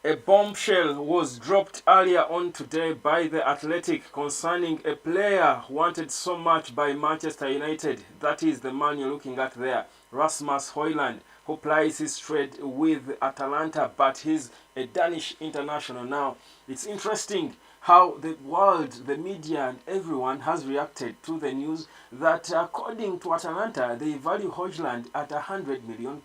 A bombshell was dropped earlier on today by The Athletic concerning a player wanted so much by Manchester United. That is the man you're looking at there, Rasmus Højlund, who plies his trade with Atalanta, but he's a Danish international. Now, it's interesting how the world, the media, and everyone has reacted to the news that according to Atalanta, they value Højlund at £100 million.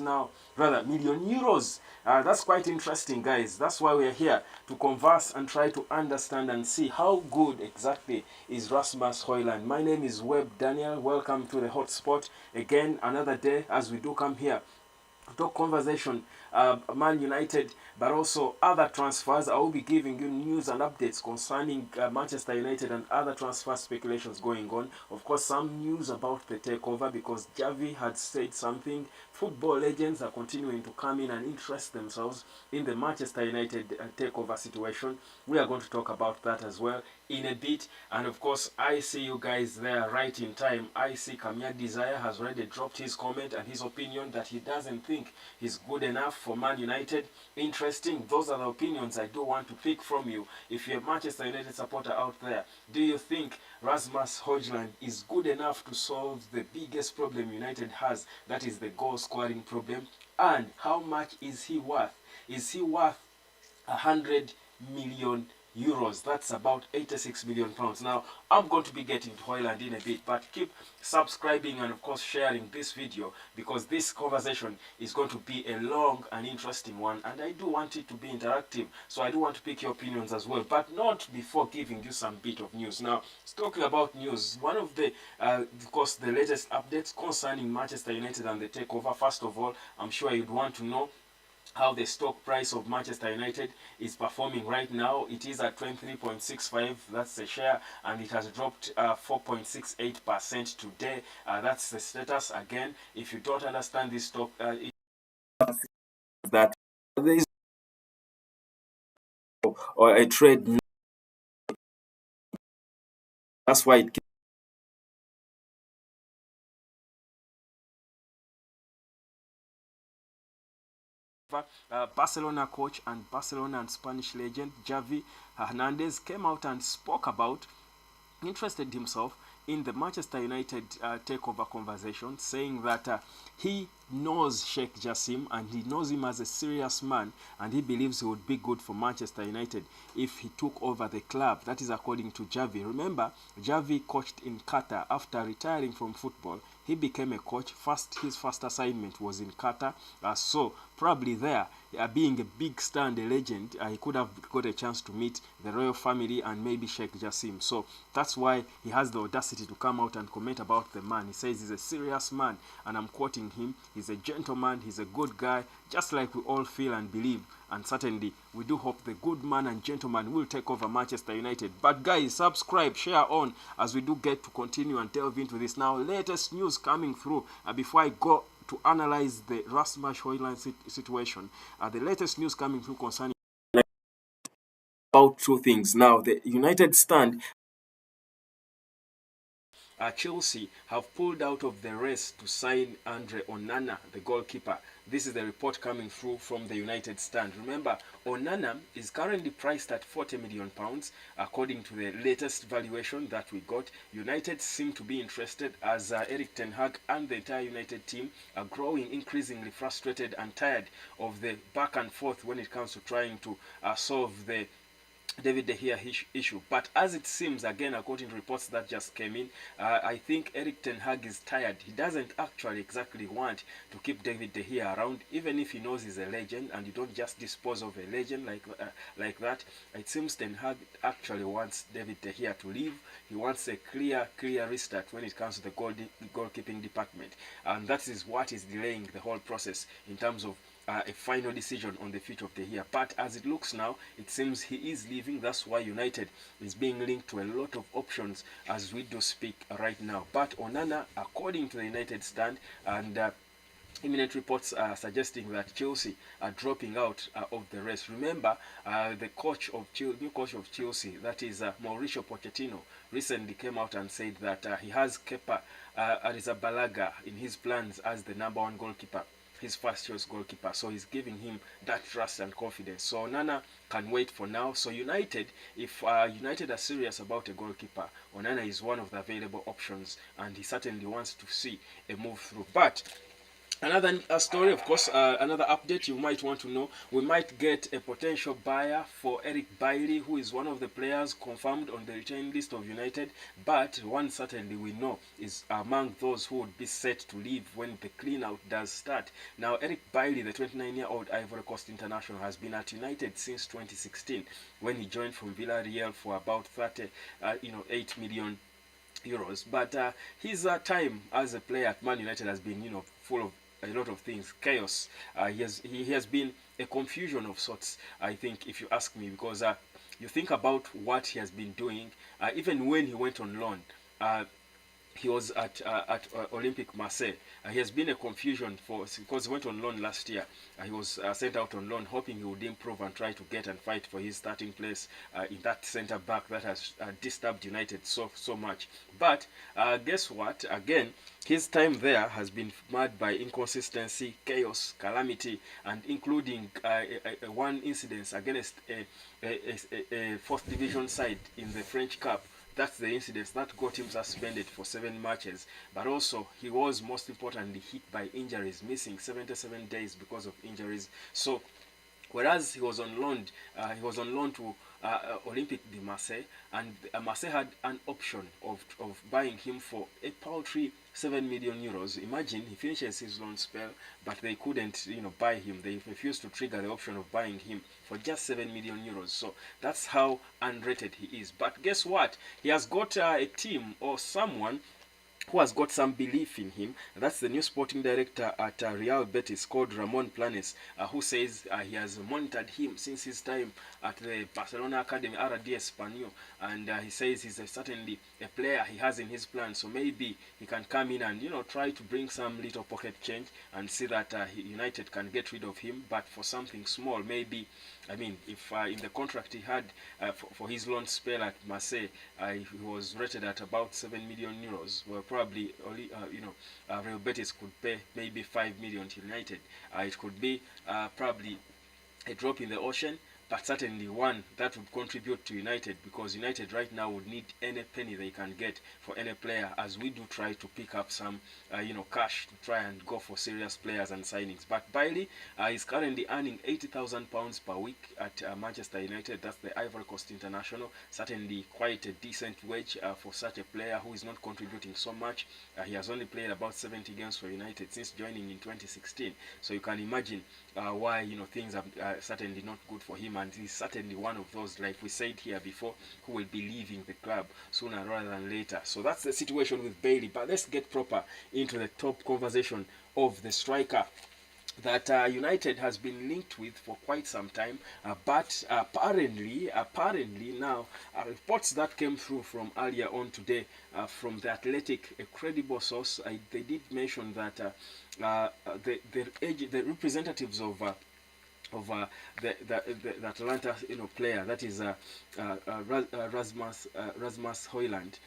Now, rather, million euros. That's quite interesting, guys. That's why we're here, to converse and try to understand and see how good exactly is Rasmus Højlund. My name is Webb Daniel. Welcome to the hotspot. Again, another day as we do come here talk conversation, Man United, but also other transfers. I will be giving you news and updates concerning Manchester United and other transfer speculations going on. Of course, some news about the takeover, because Javi had said something. Football legends are continuing to come in and interest themselves in the Manchester United takeover situation. We are going to talk about that as well in a bit. And of course, I see you guys there right in time. I see Kamia Desire has already dropped his comment and his opinion that he doesn't think he's good enough for Man United. Interesting. Those are the opinions I do want to pick from you. If you're a Manchester United supporter out there, do you think Rasmus Højlund is good enough to solve the biggest problem United has, that is the goal scoring problem? And how much is he worth? Is he worth 100 million euros? That's about 86 million pounds. Now, I'm going to be getting to Højlund in a bit, but keep subscribing and of course sharing this video, because this conversation is going to be a long and interesting one, and I do want it to be interactive, so I do want to pick your opinions as well, but not before giving you some bit of news. Now, talking about news, one of the of course the latest updates concerning Manchester United and the takeover. First of all, I'm sure you'd want to know how the stock price of Manchester United is performing right now. It is at 23.65, that's the share, and it has dropped 4.68% today. That's the status. Again, if you don't understand this stock, that there is or a trade, that's why it Barcelona coach and Barcelona and Spanish legend Javi Hernandez came out and spoke about, interested himself in the Manchester United takeover conversation, saying that he knows Sheikh Jassim and he knows him as a serious man, and he believes he would be good for Manchester United if he took over the club. That is according to Javi. Remember, Javi coached in Qatar after retiring from football. He became a coach. His first assignment was in Qatar. So probably there, being a big star and a legend, he could have got a chance to meet the royal family and maybe Sheikh Jassim. So that's why he has the audacity to come out and comment about the man. He says he's a serious man, and I'm quoting him, he's a gentleman, he's a good guy, just like we all feel and believe. And certainly, we do hope the good man and gentleman will take over Manchester United. But guys, subscribe, share on, as we do get to continue and delve into this. Now, latest news coming through before I go to analyze the Rasmus Højlund situation. The latest news coming through concerning about two things. Now, the United stand, Chelsea have pulled out of the race to sign Andre Onana, the goalkeeper. This is the report coming through from the United stand. Remember, Onana is currently priced at £40 million. According to the latest valuation that we got, United seem to be interested, as Erik ten Hag and the entire United team are growing increasingly frustrated and tired of the back and forth when it comes to trying to solve the David De Gea issue. But as it seems, again, according to reports that just came in, I think Erik ten Hag is tired. He doesn't actually exactly want to keep David De Gea around, even if he knows he's a legend, and you don't just dispose of a legend like that. It seems ten Hag actually wants David De Gea to leave. He wants a clear restart when it comes to the goalkeeping department, and that is what is delaying the whole process in terms of a final decision on the future of De Gea. But as it looks now, it seems he is leaving. That's why United is being linked to a lot of options as we do speak right now. But Onana, according to the United stand, and imminent reports are suggesting that Chelsea are dropping out of the race. Remember, the new coach of Chelsea, that is Mauricio Pochettino, recently came out and said that he has Kepa Arrizabalaga in his plans as the #1 goalkeeper his first choice goalkeeper, so he's giving him that trust and confidence. So Onana can wait for now. So United, if United are serious about a goalkeeper, Onana is one of the available options, and he certainly wants to see a move through. But another story, of course, another update you might want to know, we might get a potential buyer for Eric Bailly, who is one of the players confirmed on the return list of United, but one certainly we know is among those who would be set to leave when the clean-out does start. Now, Eric Bailly, the 29-year-old Ivory Coast international, has been at United since 2016, when he joined from Villarreal for about 8 million euros. But his time as a player at Man United has been, full of a lot of things, chaos. He has been a confusion of sorts, I think, if you ask me, because you think about what he has been doing, even when he went on loan. He was at Olympic Marseille. He has been a confusion because he went on loan last year. He was sent out on loan, hoping he would improve and try to get and fight for his starting place in that centre back that has disturbed United so much. But guess what? Again, his time there has been marred by inconsistency, chaos, calamity, and including one incident against a fourth division side in the French Cup. That's the incident that got him suspended for 7 matches. But also, he was most importantly hit by injuries, missing 77 days because of injuries. So, whereas he was on loan to Olympique de Marseille, and Marseille had an option of buying him for a paltry 7 million euros. Imagine he finishes his loan spell, but they couldn't, buy him. They refused to trigger the option of buying him for just 7 million euros. So that's how unrated he is. But guess what? He has got a team or someone who has got some belief in him. That's the new sporting director at Real Betis, called Ramon Planes, who says he has monitored him since his time at the Barcelona Academy, RD Espanyol, and he says he's certainly a player he has in his plan, so maybe he can come in and try to bring some little pocket change and see that United can get rid of him, but for something small, maybe. I mean, if in the contract he had for his loan spell at Marseille, he was rated at about 7 million euros. Well, probably only, Real Betis could pay maybe 5 million to United. It could be probably a drop in the ocean, but certainly one that would contribute to United, because United right now would need any penny they can get for any player, as we do try to pick up some cash to try and go for serious players and signings. But Bailey is currently earning £80,000 per week at Manchester United. That's the Ivory Coast international. Certainly quite a decent wage for such a player who is not contributing so much. He has only played about 70 games for United since joining in 2016, so you can imagine why things are certainly not good for him, and he's certainly one of those, like we said here before, who will be leaving the club sooner rather than later. So that's the situation with Bailey. But let's get proper into the top conversation of the striker that United has been linked with for quite some time, but apparently now reports that came through from earlier on today from the Athletic, a credible source, they did mention that the representatives of the Atalanta player, that is Rasmus Højlund,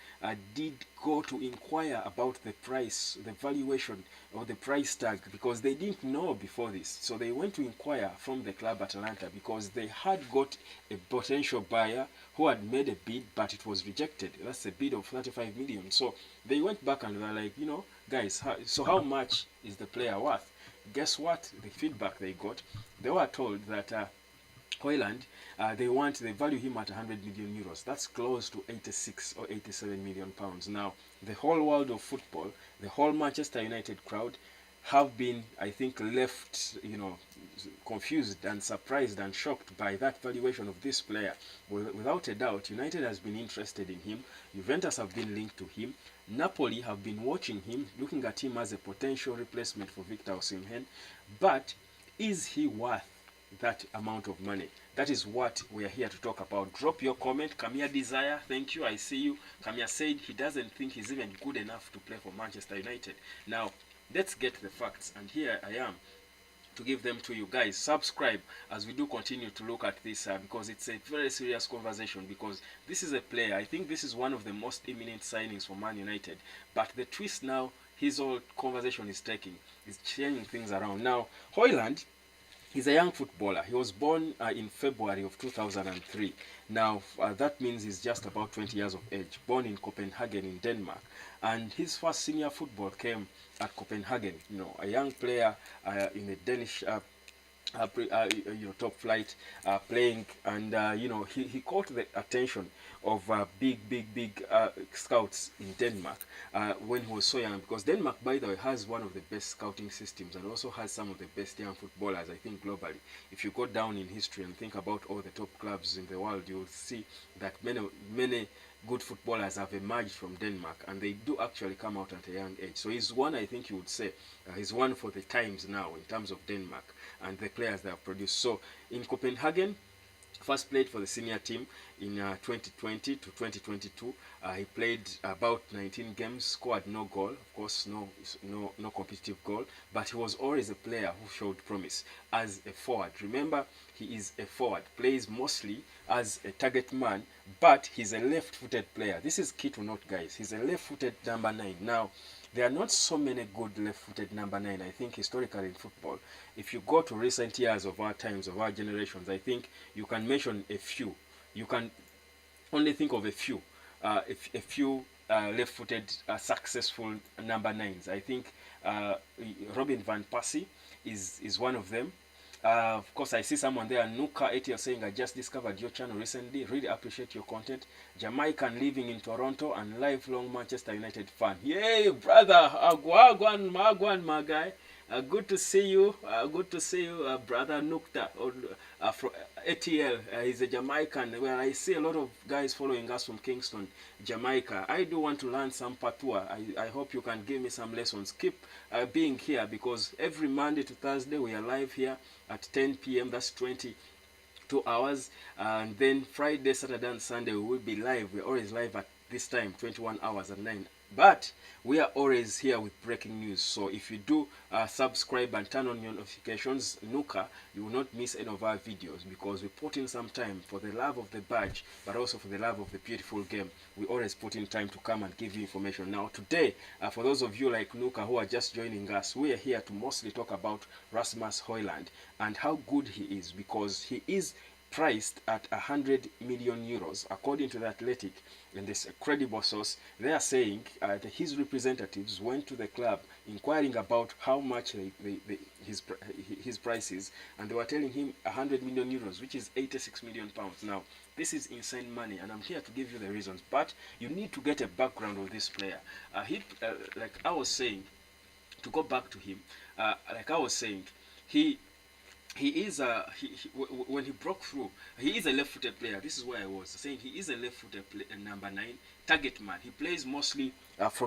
did go to inquire about the price, the valuation or the price tag, because they didn't know before this. So they went to inquire from the club Atalanta, because they had got a potential buyer who had made a bid, but it was rejected. That's a bid of 35 million. So they went back and were like, guys, so how much is the player worth? Guess what? The feedback they got, they were told that Højlund, they value him at 100 million euros. That's close to 86 or 87 million pounds. Now, the whole world of football, the whole Manchester United crowd have been, I think, left, confused and surprised and shocked by that valuation of this player. Without a doubt, United has been interested in him. Juventus have been linked to him. Napoli have been watching him, looking at him as a potential replacement for Victor Osimhen. But is he worth that amount of money? That is what we are here to talk about. Drop your comment. Kamia Desire, thank you, I see you. Kamia said he doesn't think he's even good enough to play for Manchester United. Now, let's get the facts, and here I am. to give them to you guys. Subscribe as we do continue to look at this because it's a very serious conversation, because this is a player, I think this is one of the most imminent signings for Man United, but the twist now his whole conversation is taking is changing things around. Now Højlund, he's a young footballer. He was born in February of 2003. Now, that means he's just about 20 years of age. Born in Copenhagen in Denmark. And his first senior football came at Copenhagen. You know, a young player in the Danish top flight playing, and he caught the attention of big scouts in Denmark when he was so young, because Denmark, by the way, has one of the best scouting systems and also has some of the best young footballers, I think, globally. If you go down in history and think about all the top clubs in the world, you'll see that many good footballers have emerged from Denmark, and they do actually come out at a young age. So he's one, I think you would say, he's one for the times now in terms of Denmark and the players they have produced. So in Copenhagen, first played for the senior team in 2020 to 2022. He played about 19 games, scored no goal, of course, no competitive goal, but he was always a player who showed promise as a forward. Remember, he is a forward, plays mostly as a target man, but he's a left-footed player. This is key to note, guys. He's a left-footed number 9. Now, there are not so many good left-footed number 9, I think, historically in football. If you go to recent years of our times, of our generations, I think you can mention a few. You can only think of a few left-footed successful number 9s. I think Robin van Persie is one of them. Of course, I see someone there, Nuka 80, saying, I just discovered your channel recently. Really appreciate your content. Jamaican living in Toronto and lifelong Manchester United fan. Yay, brother. Agwagwan, Magwan, my guy. Good to see you. Good to see you, brother Nukta from ATL. He's a Jamaican. Well, I see a lot of guys following us from Kingston, Jamaica. I do want to learn some patois. I hope you can give me some lessons. Keep being here, because every Monday to Thursday we are live here at 10 p.m. That's 22 hours. And then Friday, Saturday, and Sunday we will be live. We're always live at this time, 21 hours at 9. But we are always here with breaking news. So if you do subscribe and turn on your notifications, Nuka, you will not miss any of our videos, because we put in some time for the love of the badge, but also for the love of the beautiful game. We always put in time to come and give you information. Now today, for those of you like Nuka who are just joining us, we are here to mostly talk about Rasmus Højlund and how good he is, because he is priced at 100 million euros according to the Athletic. And this credible source, they are saying that his representatives went to the club inquiring about how much his price is, and they were telling him 100 million euros, which is 86 million pounds. Now, this is insane money, and I'm here to give you the reasons, but you need to get a background of this player. Like I was saying, to go back to him, like I was saying, when he broke through, he is a left-footed player. This is where I was saying he is a left-footed number 9 target man. He plays mostly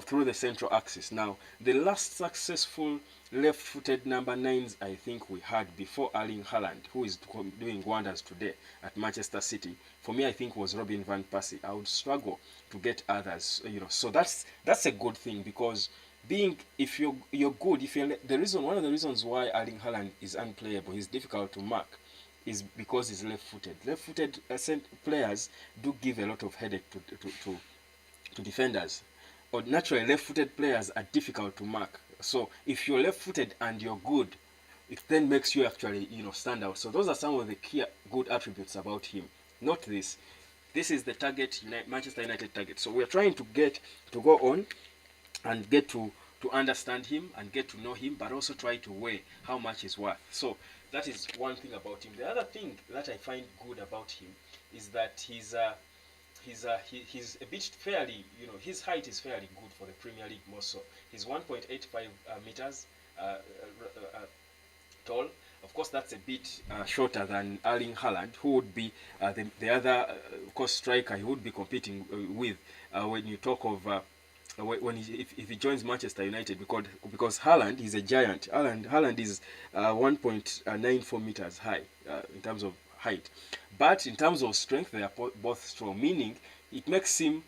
through the central axis. Now, the last successful left-footed number 9s I think we had before Erling Haaland, who is doing wonders today at Manchester City, for me I think was Robin van Persie. I would struggle to get others, So that's a good thing, because if you're good, one of the reasons why Erling Haaland is unplayable, he's difficult to mark, is because he's left-footed. Left-footed players do give a lot of headache to defenders. Or naturally, left-footed players are difficult to mark. So if you're left-footed and you're good, it then makes you actually stand out. So those are some of the key good attributes about him. Not this. This is the target, Manchester United target. So we're trying to go on and get to understand him and get to know him, but also try to weigh how much he's worth. So that is one thing about him. The other thing that I find good about him is that he's a bit fairly, his height is fairly good for the Premier League more so. He's 1.85 meters tall. Of course, that's a bit shorter than Erling Haaland, who would be the other, of course, striker he would be competing with when you talk of if he joins Manchester United, because Haaland is a giant. Haaland is 1.94 meters high in terms of height, but in terms of strength they are both strong, meaning it makes him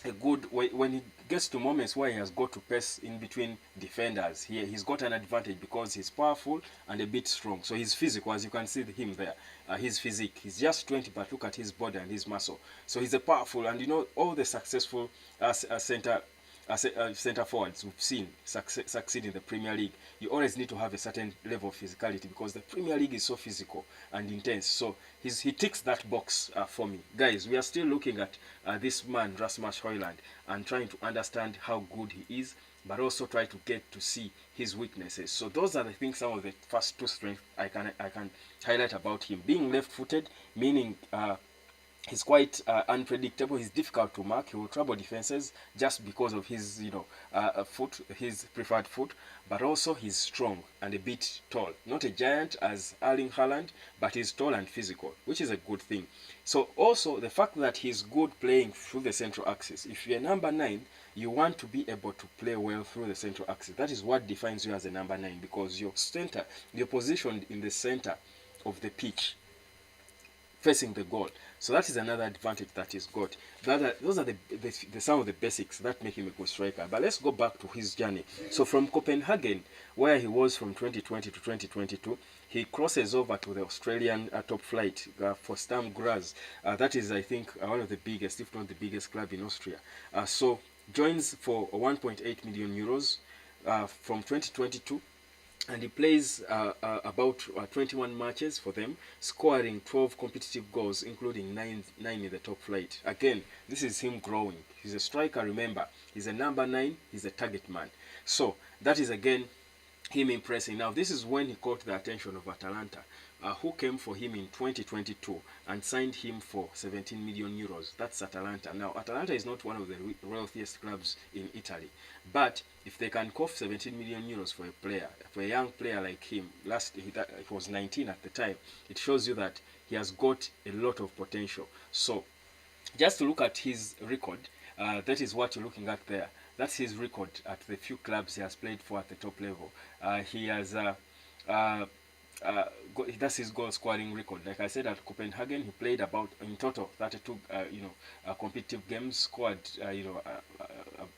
a good, when he gets to moments where he has got to pass in between defenders, he's got an advantage because he's powerful and a bit strong. So he's physical, as you can see him there. His physique, he's just 20, but look at his body and his muscle. So he's a powerful, and you know, all the successful center forwards we've seen succeed in the Premier League, you always need to have a certain level of physicality because the Premier League is so physical and intense. So he ticks that box for me. Guys, we are still looking at this man, Rasmus Højlund, and trying to understand how good he is, but also try to get to see his weaknesses. So those are, I think, some of the first two strengths I can highlight about him. Being left-footed, meaning he's quite unpredictable. He's difficult to mark. He will trouble defenses just because of his, his preferred foot. But also he's strong and a bit tall. Not a giant as Erling Haaland, but he's tall and physical, which is a good thing. So also the fact that he's good playing through the central axis. If you're number 9, you want to be able to play well through the central axis. That is what defines you as a number 9, because you're positioned in the center of the pitch, facing the goal. So that is another advantage that he's got. Those are the some of the basics that make him a good striker. But let's go back to his journey. So from Copenhagen, where he was from 2020 to 2022, he crosses over to the Australian top flight for Sturm Graz. That is, I think, one of the biggest, if not the biggest club in Austria. So joins for 1.8 million euros from 2022. And he plays about 21 matches for them, scoring 12 competitive goals, including 9 in the top flight. Again, this is him growing. He's a striker, remember. He's a number 9. He's a target man. So that is, again, him impressing. Now, this is when he caught the attention of Atalanta, who came for him in 2022 and signed him for 17 million euros. That's Atalanta. Now, Atalanta is not one of the wealthiest clubs in Italy, but if they can cough 17 million euros for a player, for a young player like him, he was 19 at the time, it shows you that he has got a lot of potential. So, just to look at his record, that is what you're looking at there. That's his record at the few clubs he has played for at the top level. He has that's his goal scoring record. Like I said, at Copenhagen, he played about, in total, 32 competitive games, scored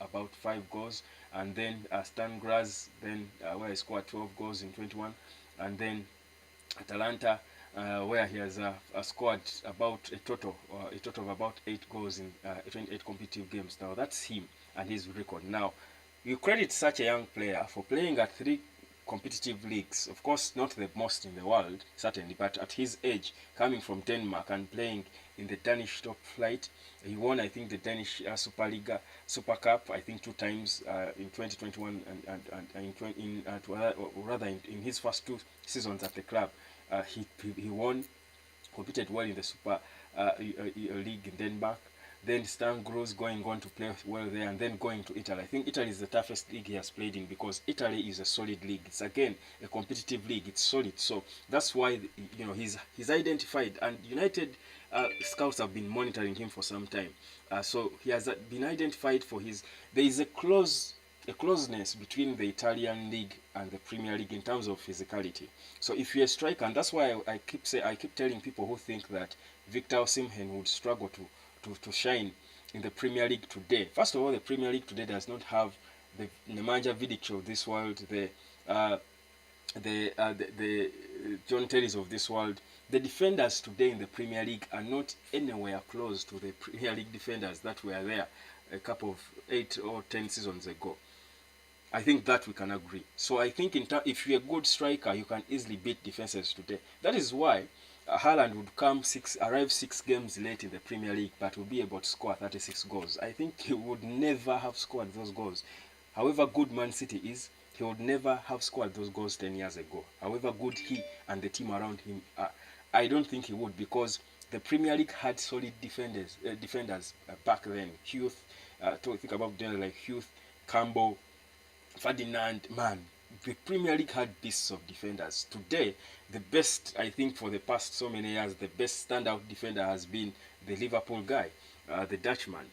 about 5 goals, and then Sturm Graz, then where he scored 12 goals in 21, and then Atalanta, where he has scored about a total of about 8 goals in 28 competitive games. Now that's him and his record. Now you credit such a young player for playing at 3 competitive leagues, of course not the most in the world certainly, but at his age, coming from Denmark and playing in the Danish top flight. He won, I think, the Danish Super Cup, I think 2 times in 2021 and in his first 2 seasons at the club. He won, competed well in the Super League in Denmark. Then Sturm Graz, going on to play well there, and then going to Italy. I think Italy is the toughest league he has played in, because Italy is a solid league. It's, again, a competitive league. It's solid. So that's why he's identified, and United scouts have been monitoring him for some time. So he has been identified for his. There is a closeness between the Italian league and the Premier League in terms of physicality. So if you're a striker, and that's why I keep telling people who think that Victor Osimhen would struggle to shine in the Premier League today. First of all, the Premier League today does not have the Nemanja Vidic of this world, the John Terrys of this world. The defenders today in the Premier League are not anywhere close to the Premier League defenders that were there a couple of 8 or 10 seasons ago. I think that we can agree. So I think if you're a good striker, you can easily beat defenses today. That is why Haaland would arrive 6 games late in the Premier League, but will be able to score 36 goals. I think he would never have scored those goals. However good Man City is, he would never have scored those goals 10 years ago. However good he and the team around him are, I don't think he would, because the Premier League had solid defenders back then. Hughes, think about them like Hughes, Campbell, Ferdinand, man. The Premier League had beasts of defenders. Today, the best, I think, for the past so many years, the best standout defender has been the Liverpool guy, the Dutchman,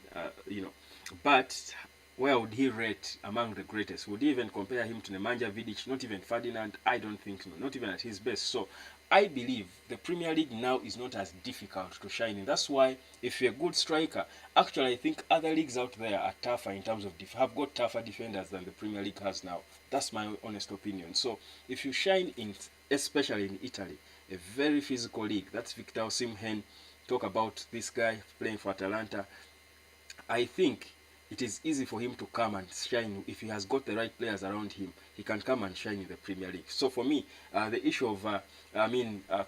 But where would he rate among the greatest? Would he even compare him to Nemanja Vidic? Not even Ferdinand? I don't think so. Not even at his best. So I believe the Premier League now is not as difficult to shine in. That's why if you're a good striker, actually I think other leagues out there are tougher in terms of have got tougher defenders than the Premier League has now. That's my honest opinion. So if you shine in, especially in Italy, a very physical league, that's Victor Osimhen. Talk about this guy playing for Atalanta. I think it is easy for him to come and shine if he has got the right players around him. He can come and shine in the Premier League. So for me, the issue of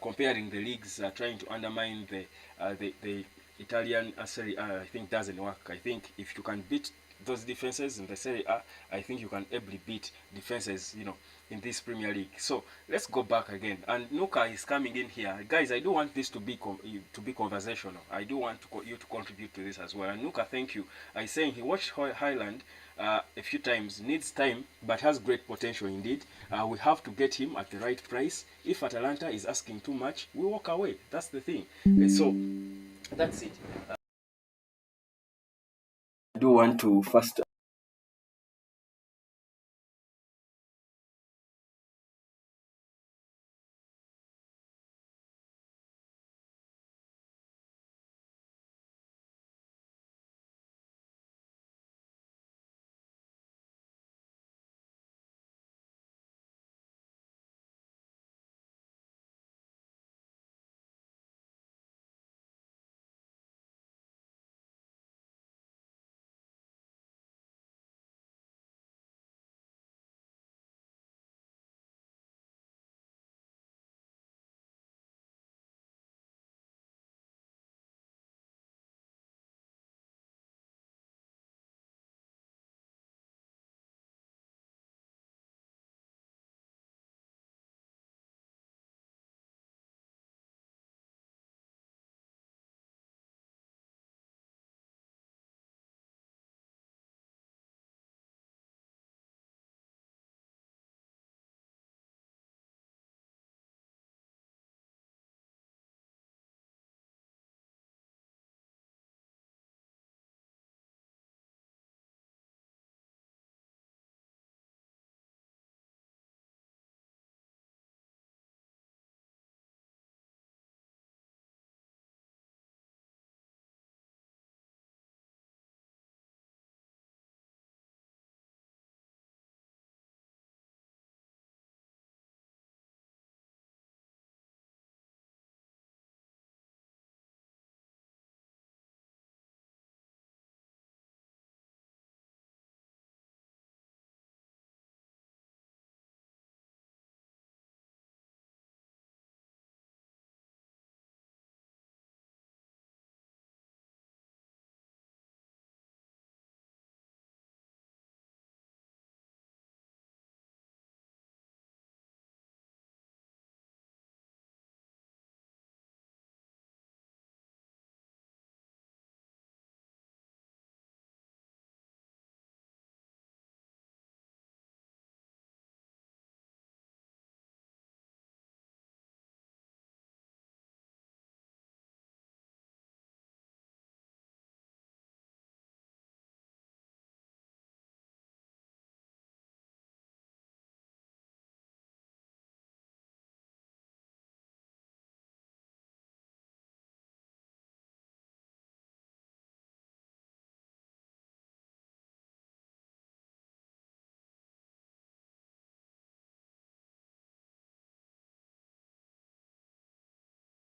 comparing the leagues, trying to undermine the Italian Serie A, I think doesn't work. I think if you can beat those defenses in the Serie A, I think you can ably beat defenses, in this Premier League. So let's go back again. And Nuka is coming in here, guys. I do want this to be conversational. I do want you to contribute to this as well. And Nuka, thank you. I saying he watched Highland a few times, needs time, but has great potential indeed. We have to get him at the right price. If Atalanta is asking too much, we walk away. That's the thing. So that's it. I do want to first.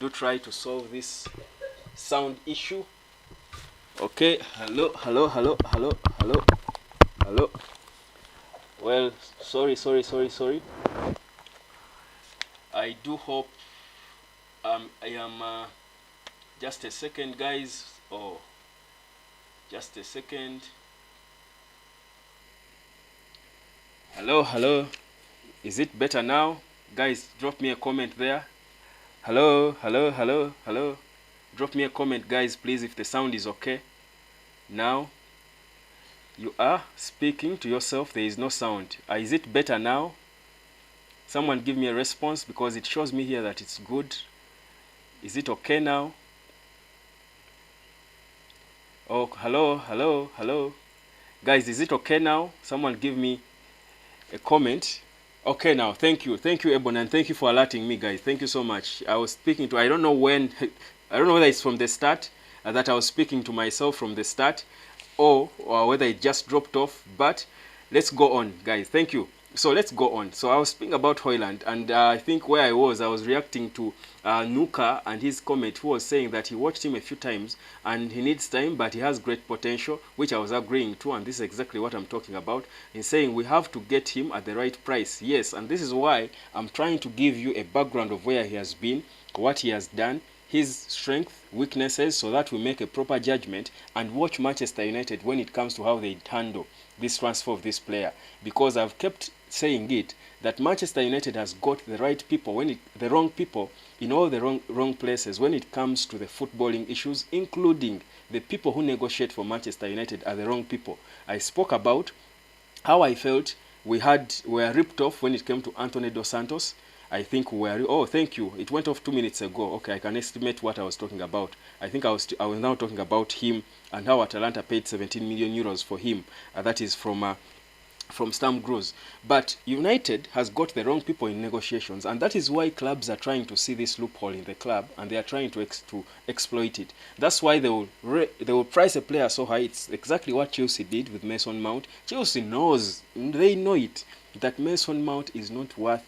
Do try to solve this sound issue. Okay, hello. Well, sorry. I do hope I am just a second, guys. Oh, just a second. Hello. Is it better now? Guys, drop me a comment there. Hello. Drop me a comment, guys, please, if the sound is okay. Now, you are speaking to yourself. There is no sound. Is it better now? Someone give me a response because it shows me here that it's good. Is it okay now? Oh, hello. Guys, is it okay now? Someone give me a comment. Okay now, thank you, Ebon, and thank you for alerting me, guys. Thank you so much. I was speaking to, I don't know when, I don't know whether it's from the start, that I was speaking to myself from the start, or whether it just dropped off. But let's go on, guys. Thank you. So let's go on. So I was speaking about Højlund, and I think where I was reacting to Nuka and his comment, who was saying that he watched him a few times and he needs time, but he has great potential, which I was agreeing to, and this is exactly what I'm talking about, in saying we have to get him at the right price. Yes, and this is why I'm trying to give you a background of where he has been, what he has done, his strength, weaknesses, so that we make a proper judgment and watch Manchester United when it comes to how they handle this transfer of this player. Because I've kept saying it, that Manchester United has got the right people, the wrong people in all the wrong places when it comes to the footballing issues, including the people who negotiate for Manchester United are the wrong people. I spoke about how I felt we were ripped off when it came to Anthony Dos Santos. I think we were, oh, thank you. It went off 2 minutes ago. Okay, I can estimate what I was talking about. I think I was now talking about him and how Atalanta paid 17 million euros for him. That is from Stam Gross. But United has got the wrong people in negotiations, and that is why clubs are trying to see this loophole in the club, and they are trying to exploit it. That's why they will price a player so high. It's exactly what Chelsea did with Mason Mount. Chelsea knows, they know it, that Mason Mount is not worth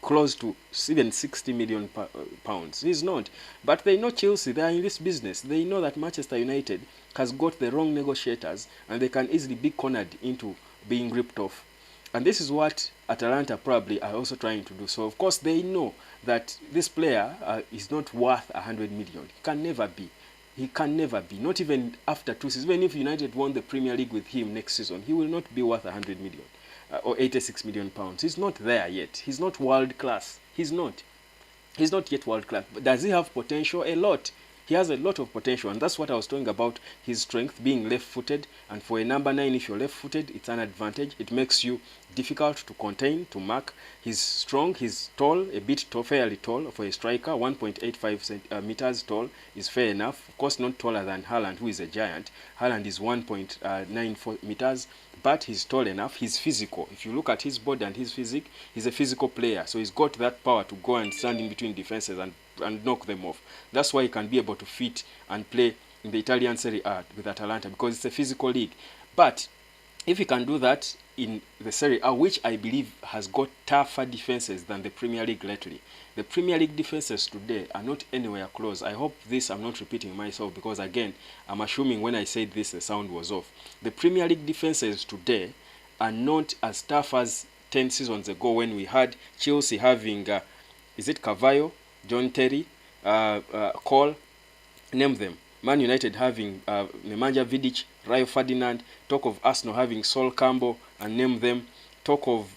close to even 60 million pounds. He's not. But they know Chelsea, they are in this business. They know that Manchester United has got the wrong negotiators, and they can easily be cornered into being ripped off. And this is what Atalanta probably are also trying to do. So of course they know that this player is not worth 100 million. He can never be. He can never be. Not even after 2 seasons. Even if United won the Premier League with him next season, he will not be worth 100 million. Or 86 million pounds. He's not there yet. He's not world class. He's not yet world class. But does he have potential? A lot. He has a lot of potential, and that's what I was talking about, his strength, being left-footed. And for a number 9, if you're left-footed, it's an advantage. It makes you difficult to contain, to mark. He's strong, he's tall, a bit tall, fairly tall for a striker. 1.85 meters tall is fair enough. Of course, not taller than Haaland, who is a giant. Haaland is 1.94 meters, but he's tall enough. He's physical. If you look at his body and his physique, he's a physical player. So he's got that power to go and stand in between defenses and knock them off. That's why he can be able to fit and play in the Italian Serie A with Atalanta, because it's a physical league. But if he can do that in the Serie A, which I believe has got tougher defenses than the Premier League lately, the Premier League defenses today are not anywhere close. I hope I'm not repeating myself, because again, I'm assuming when I said this, the sound was off. The Premier League defenses today are not as tough as 10 seasons ago, when we had Chelsea having, is it Carvalho, John Terry, Cole, name them. Man United having Nemanja Vidic, Rio Ferdinand. Talk of Arsenal having Sol Campbell, and name them. Talk of,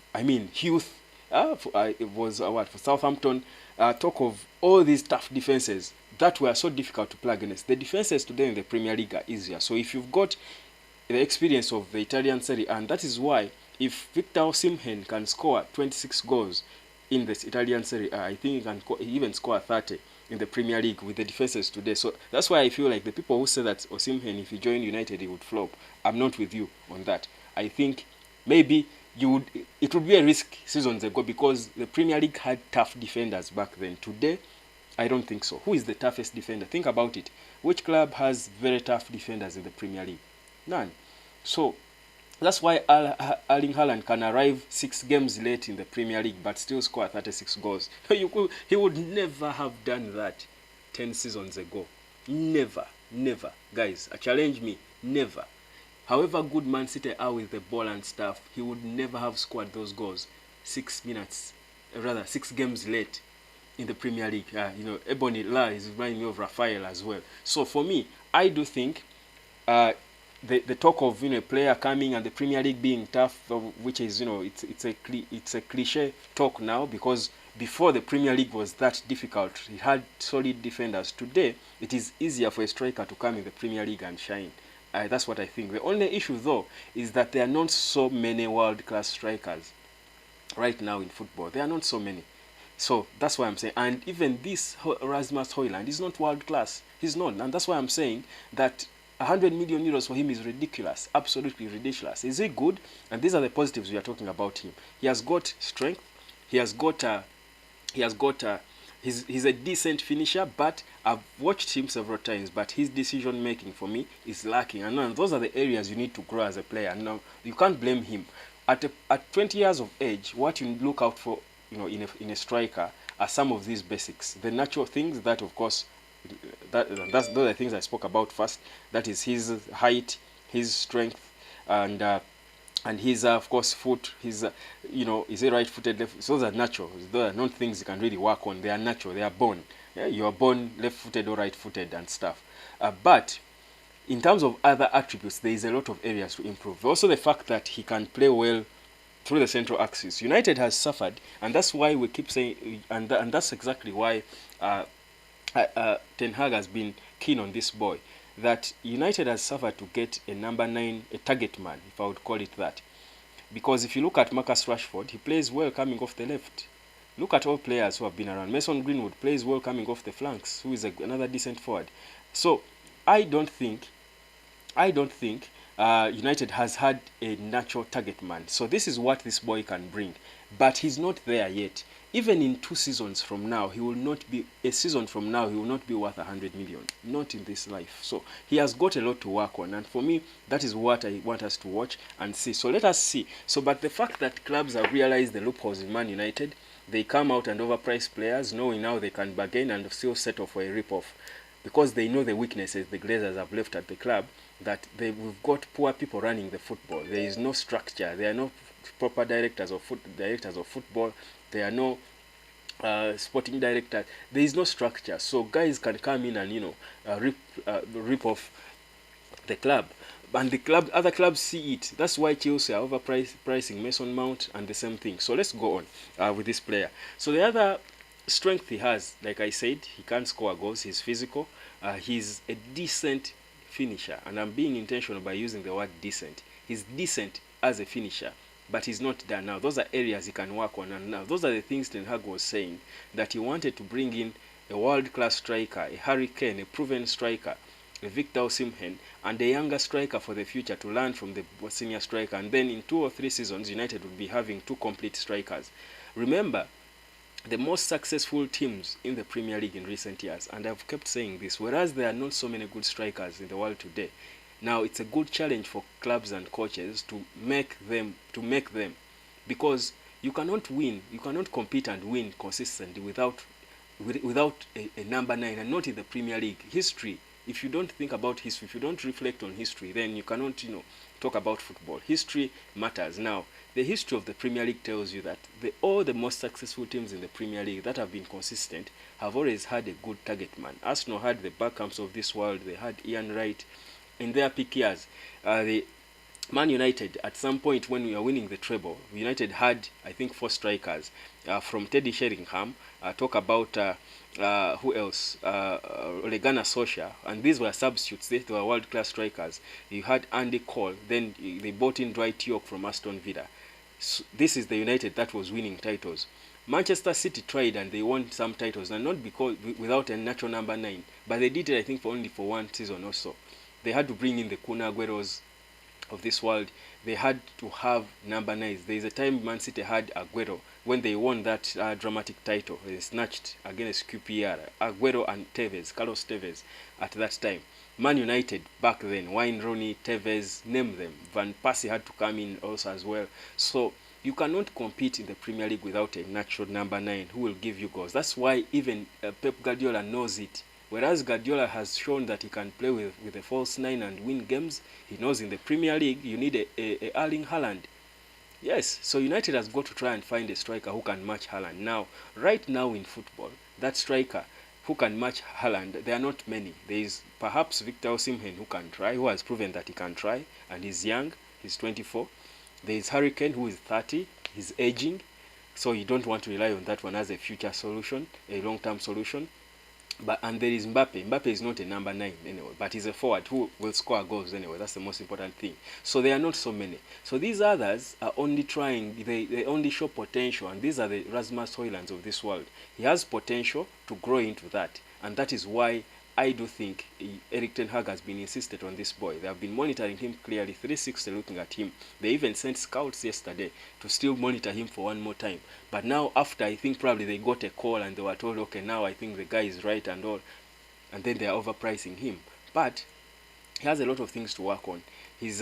Hughes. It was for Southampton. Talk of all these tough defenses that were so difficult to play against. The defenses today in the Premier League are easier. So if you've got the experience of the Italian Serie A, and that is why if Victor Osimhen can score 26 goals in this Italian Serie A, I think he can even score 30 in the Premier League with the defenses today. So that's why I feel like the people who say that Osimhen, if he joined United, he would flop. I'm not with you on that. I think maybe it would be a risk seasons ago, because the Premier League had tough defenders back then. Today, I don't think so. Who is the toughest defender? Think about it. Which club has very tough defenders in the Premier League? None. So that's why Erling Haaland can arrive 6 games late in the Premier League but still score 36 goals. He would never have done that 10 seasons ago. Never. Never. Guys, challenge me. Never. However good Man City are with the ball and stuff, he would never have scored those goals 6 games late in the Premier League. Ebony La is reminding me of Rafael as well. So for me, I do think the talk of a player coming and the Premier League being tough, which is it's a cliche talk now, because before the Premier League was that difficult, it had solid defenders. Today it is easier for a striker to come in the Premier League and shine. That's what I think. The only issue though is that there are not so many world-class strikers right now in football. There are not so many. So that's why I'm saying, and even this Rasmus Højlund is not world-class. He's not, and that's why I'm saying that 100 million euros for him is ridiculous, absolutely ridiculous. Is he good? And these are the positives we are talking about him. He has got strength. He has got he's a decent finisher, but I've watched him several times, but his decision making for me is lacking. And those are the areas you need to grow as a player. Now you can't blame him. At 20 years of age, what you look out for, in a striker are some of these basics, the natural things that, of course, those are the things I spoke about first. That is his height, his strength, and his of course foot. His is he right-footed, left? So those are natural. Those are not things you can really work on. They are natural. They are born. Yeah, you are born left-footed or right-footed and stuff. But in terms of other attributes, there is a lot of areas to improve. Also, the fact that he can play well through the central axis. United has suffered, and that's why we keep saying, and that's exactly why Ten Hag has been keen on this boy, that United has suffered to get a number 9, a target man, if I would call it that. Because if you look at Marcus Rashford, he plays well coming off the left. Look at all players who have been around. Mason Greenwood plays well coming off the flanks, who is another decent forward. So I don't think United has had a natural target man. So this is what this boy can bring. But he's not there yet. Even in 2 seasons from now, he will not be worth 100 million. Not in this life. So he has got a lot to work on. And for me, that is what I want us to watch and see. So let us see. So, but the fact that clubs have realized the loopholes in Man United, they come out and overprice players, knowing now they can bargain and still settle for a rip-off. Because they know the weaknesses the Glazers have left at the club, that we've got poor people running the football. There is no structure. There are no proper directors of football. There are no sporting directors. There is no structure. So guys can come in and rip off the club. And other clubs see it. That's why Chelsea are overpricing Mason Mount and the same thing. So let's go on with this player. So the other strength he has, like I said, he can score goals. He's physical. He's a decent finisher, and I'm being intentional by using the word decent. He's decent as a finisher, but he's not there now. Those are areas he can work on, and now those are the things Ten Hag was saying, that he wanted to bring in a world-class striker, a Harry Kane, a proven striker, a Victor Osimhen, and a younger striker for the future to learn from the senior striker. And then in 2 or 3 seasons, United would be having 2 complete strikers. Remember, the most successful teams in the Premier League in recent years, and I've kept saying this, whereas there are not so many good strikers in the world today, now it's a good challenge for clubs and coaches to make them, because you cannot compete and win consistently without a number 9, and not in the Premier League. History, if you don't think about history, if you don't reflect on history, then you cannot talk about football. History matters. Now, the history of the Premier League tells you that all the most successful teams in the Premier League that have been consistent have always had a good target man. Arsenal had the Beckhams of this world. They had Ian Wright in their peak years. The Man United, at some point when we were winning the treble, United had, I think, 4 strikers. From Teddy Sheringham, talk about who else? Ole Gunnar Solskjaer, and these were substitutes. They were world-class strikers. You had Andy Cole, then they bought in Dwight York from Aston Villa. So this is the United that was winning titles. Manchester City tried and they won some titles, and not because without a natural number 9, but they did it, I think, only for 1 season or so. They had to bring in the Kun Agueros of this world. They had to have number 9s. There is a time Man City had Aguero when they won that dramatic title. They snatched against QPR. Aguero and Tevez, Carlos Tevez, at that time. Man United back then, Wayne Rooney, Tevez, name them. Van Persie had to come in also as well. So you cannot compete in the Premier League without a natural number 9 who will give you goals. That's why even Pep Guardiola knows it. Whereas Guardiola has shown that he can play with a false 9 and win games, he knows in the Premier League you need a Erling Haaland. Yes, so United has got to try and find a striker who can match Haaland. Now, right now in football, that striker who can match Haaland, there are not many. There is perhaps Victor Osimhen who can try, who has proven that he can try, and he's young, he's 24. There is Harry Kane, who is 30, he's aging, so you don't want to rely on that one as a future solution, a long-term solution. And there is Mbappe. Mbappe is not a number 9 anyway, but he's a forward who will score goals anyway. That's the most important thing. So there are not so many. So these others are only trying, they only show potential, and these are the Rasmus Højlunds of this world. He has potential to grow into that, and that is why I do think Erik Ten Hag has been insistent on this boy. They have been monitoring him clearly, 360 looking at him. They even sent scouts yesterday to still monitor him for one more time. But now after, I think probably they got a call and they were told, okay, now I think the guy is right and all. And then they are overpricing him. But he has a lot of things to work on. He's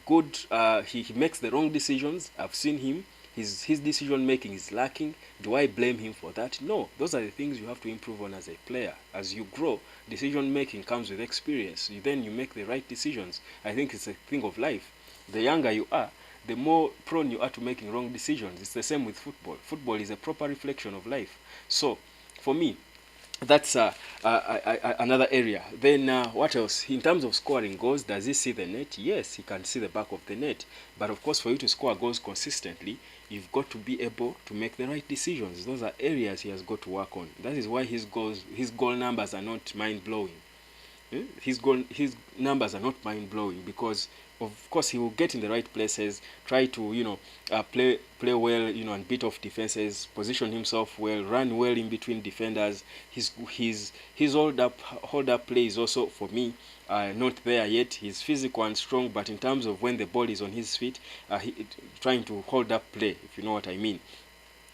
good. He makes the wrong decisions. I've seen him. His decision making is lacking. Do I blame him for that? No. Those are the things you have to improve on as a player. As you grow, decision making comes with experience. Then you make the right decisions. I think it's a thing of life. The younger you are, the more prone you are to making wrong decisions. It's the same with football. Football is a proper reflection of life. So, for me, that's another area. Then what else? In terms of scoring goals, does he see the net? Yes, he can see the back of the net. But of course, for you to score goals consistently, you've got to be able to make the right decisions. Those are areas he has got to work on. That is why his goal numbers are not mind-blowing. His numbers are not mind-blowing because of course he will get in the right places, try to play well, and beat off defenses, position himself well, run well in between defenders. His hold up play is also, for me, not there yet. He's physical and strong, but in terms of when the ball is on his feet, trying to hold up play, if you know what I mean,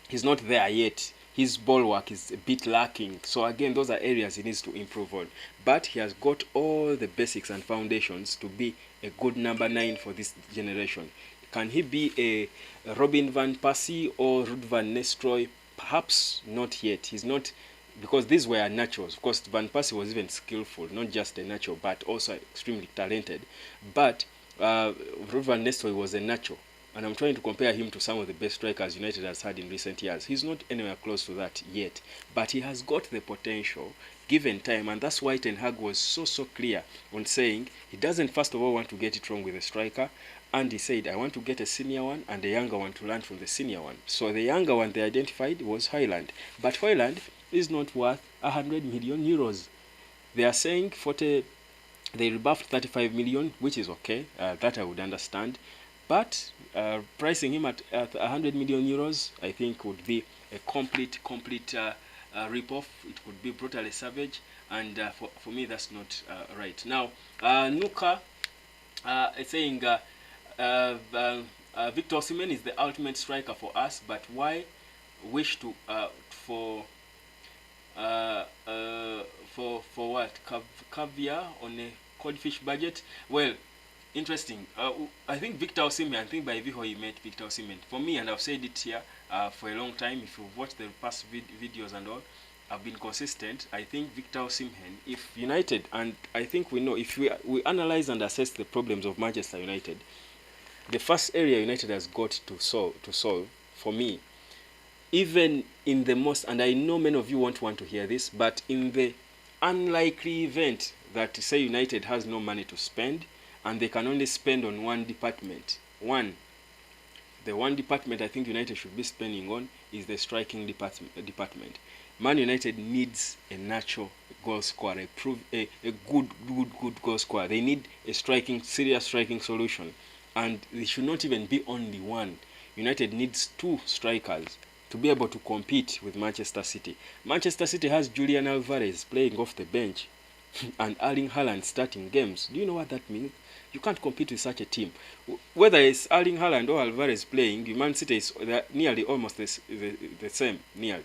he's not there yet. His ball work is a bit lacking. So again, those are areas he needs to improve on. But he has got all the basics and foundations to be a good number 9 for this generation. Can he be a Robin van Persie or Ruud van Nistelrooy? Perhaps not yet. He's not, because these were naturals. Of course, Van Persie was even skillful, not just a natural, but also extremely talented. But Ruud van Nistelrooy was a natural. And I'm trying to compare him to some of the best strikers United has had in recent years. He's not anywhere close to that yet. But he has got the potential, given time. And that's why Ten Hag was so clear on saying he doesn't first of all want to get it wrong with a striker. And he said, I want to get a senior one and a younger one to learn from the senior one. So the younger one they identified was Højlund. But Højlund is not worth 100 million euros. They are saying they rebuffed 35 million, which is okay. That I would understand. But pricing him at 100 million euros, I think, would be a complete rip-off. It would be brutally savage, and for me, that's not right. Now, Nuka is saying Victor Osimhen is the ultimate striker for us, but why wish to for what caviar on a codfish budget? Well, interesting. I think Victor Osimhen, I think by Viho he met Victor Osimhen. For me, and I've said it here for a long time, if you've watched the past videos and all, I've been consistent. I think Victor Osimhen, if United, and I think we know, if we analyze and assess the problems of Manchester United, the first area United has got to solve, for me, even in the most, and I know many of you won't want to hear this, but in the unlikely event that, say, United has no money to spend, and they can only spend on one department. The one department I think United should be spending on is the striking department. Man United needs a natural goal scorer, a good goal scorer. They need a serious striking solution. And it should not even be only one. United needs 2 strikers to be able to compete with Manchester City. Manchester City has Julian Alvarez playing off the bench and Erling Haaland starting games. Do you know what that means? You can't compete with such a team. Whether it's Erling Haaland or Alvarez playing, Man City is nearly almost the same. Nearly.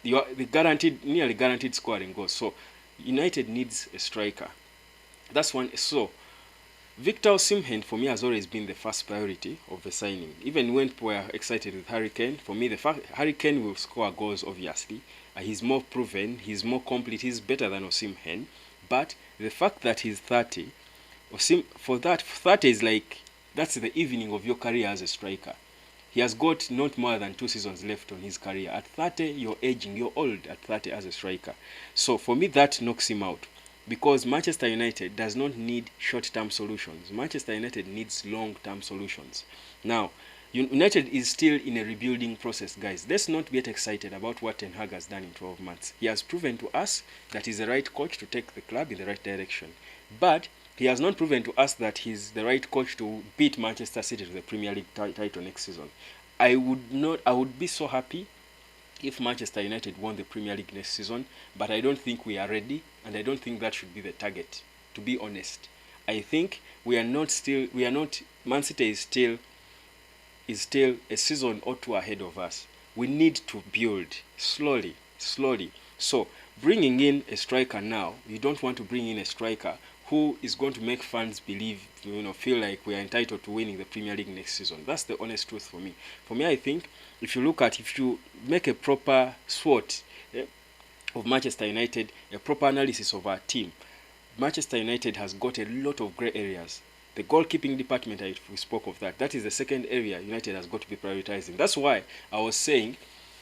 You are nearly guaranteed scoring goals. So United needs a striker. That's one. So Victor Osimhen for me has always been the first priority of the signing. Even when we are excited with Harry Kane, for me Harry Kane will score goals obviously. He's more proven, he's more complete, he's better than Osimhen. But the fact that he's 30, for that 30 is like, that's the evening of your career as a striker. He has got not more than 2 seasons left on his career. At 30, you're aging, you're old at 30 as a striker. So for me, that knocks him out. Because Manchester United does not need short-term solutions. Manchester United needs long-term solutions. Now, United is still in a rebuilding process, guys. Let's not get excited about what Ten Hag has done in 12 months. He has proven to us that he's the right coach to take the club in the right direction. But he has not proven to us that he's the right coach to beat Manchester City to the Premier League title next season. I would be so happy if Manchester United won the Premier League next season, but I don't think we are ready, and I don't think that should be the target, to be honest. I think we are not, Man City is still a season or two ahead of us. We need to build slowly, slowly. So bringing in a striker now, you don't want to bring in a striker who is going to make fans believe, feel like we are entitled to winning the Premier League next season. That's the honest truth for me. For me, I think if you make a proper SWOT of Manchester United, a proper analysis of our team, Manchester United has got a lot of grey areas. The goalkeeping department, we spoke of that. That is the second area United has got to be prioritizing. That's why I was saying,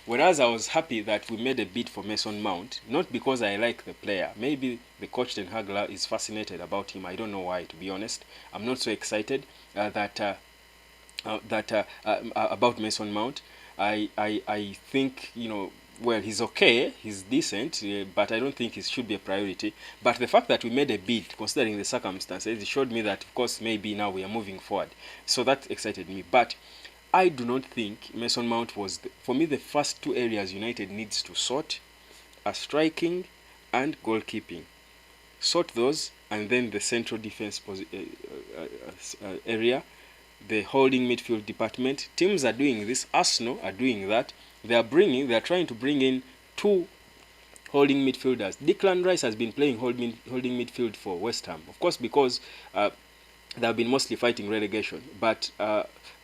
whereas I was happy that we made a bid for Mason Mount, not because I like the player. Maybe the coach Ten Hag is fascinated about him. I don't know why, to be honest. I'm not so excited about Mason Mount. I think, well, he's okay, he's decent, but I don't think he should be a priority. But the fact that we made a bid, considering the circumstances, it showed me that, of course, maybe now we are moving forward. So that excited me. But I do not think Mason Mount was, for me, the first two areas United needs to sort are striking and goalkeeping. Sort those, and then the central defense area, the holding midfield department. Teams are doing this. Arsenal are doing that. They are trying to bring in two holding midfielders. Declan Rice has been playing holding midfield for West Ham, of course, because they have been mostly fighting relegation. But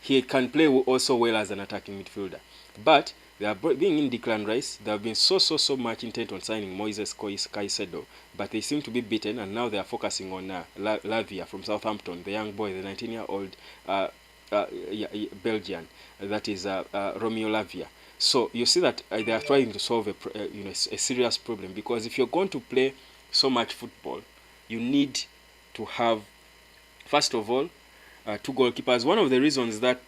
he can play also well as an attacking midfielder. But they are bringing in Declan Rice. They have been so much intent on signing Moises Caicedo, but they seem to be beaten, and now they are focusing on Lavia from Southampton, the young boy, the 19-year-old Belgian, that is Romeo Lavia. So you see that they are trying to solve a serious problem, because if you're going to play so much football, you need to have, first of all, two goalkeepers. One of the reasons that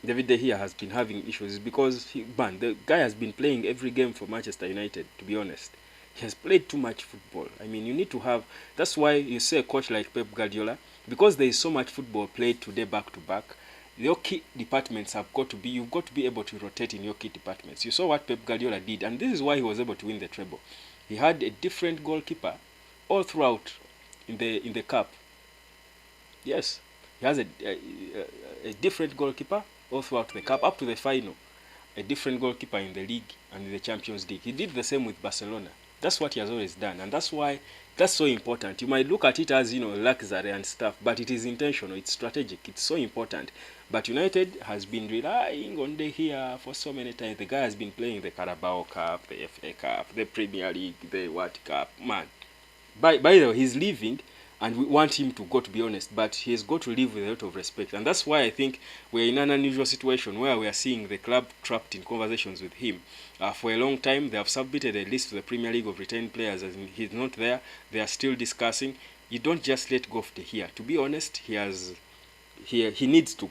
David De Gea has been having issues is because the guy has been playing every game for Manchester United, to be honest. He has played too much football. I mean, you need to have, that's why you say a coach like Pep Guardiola, because there is so much football played today back to back, your key departments you've got to be able to rotate in your key departments. You saw what Pep Guardiola did, and this is why he was able to win the treble. He had a different goalkeeper all throughout in the cup. Yes, he has a different goalkeeper all throughout the cup up to the final. A different goalkeeper in the league and in the Champions League. He did the same with Barcelona. That's what he has always done, and that's why that's so important. You might look at it as, luxury and stuff, but it is intentional, it's strategic, it's so important. But United has been relying on De Gea for so many times. The guy has been playing the Carabao Cup, the FA Cup, the Premier League, the World Cup. Man, by the way, he's leaving, and we want him to go, to be honest, but he's got to live with a lot of respect. And that's why I think we're in an unusual situation where we are seeing the club trapped in conversations with him. For a long time, they have submitted a list to the Premier League of retained players, as in he's not there. They are still discussing. You don't just let go of De Gea. To be honest, he needs to.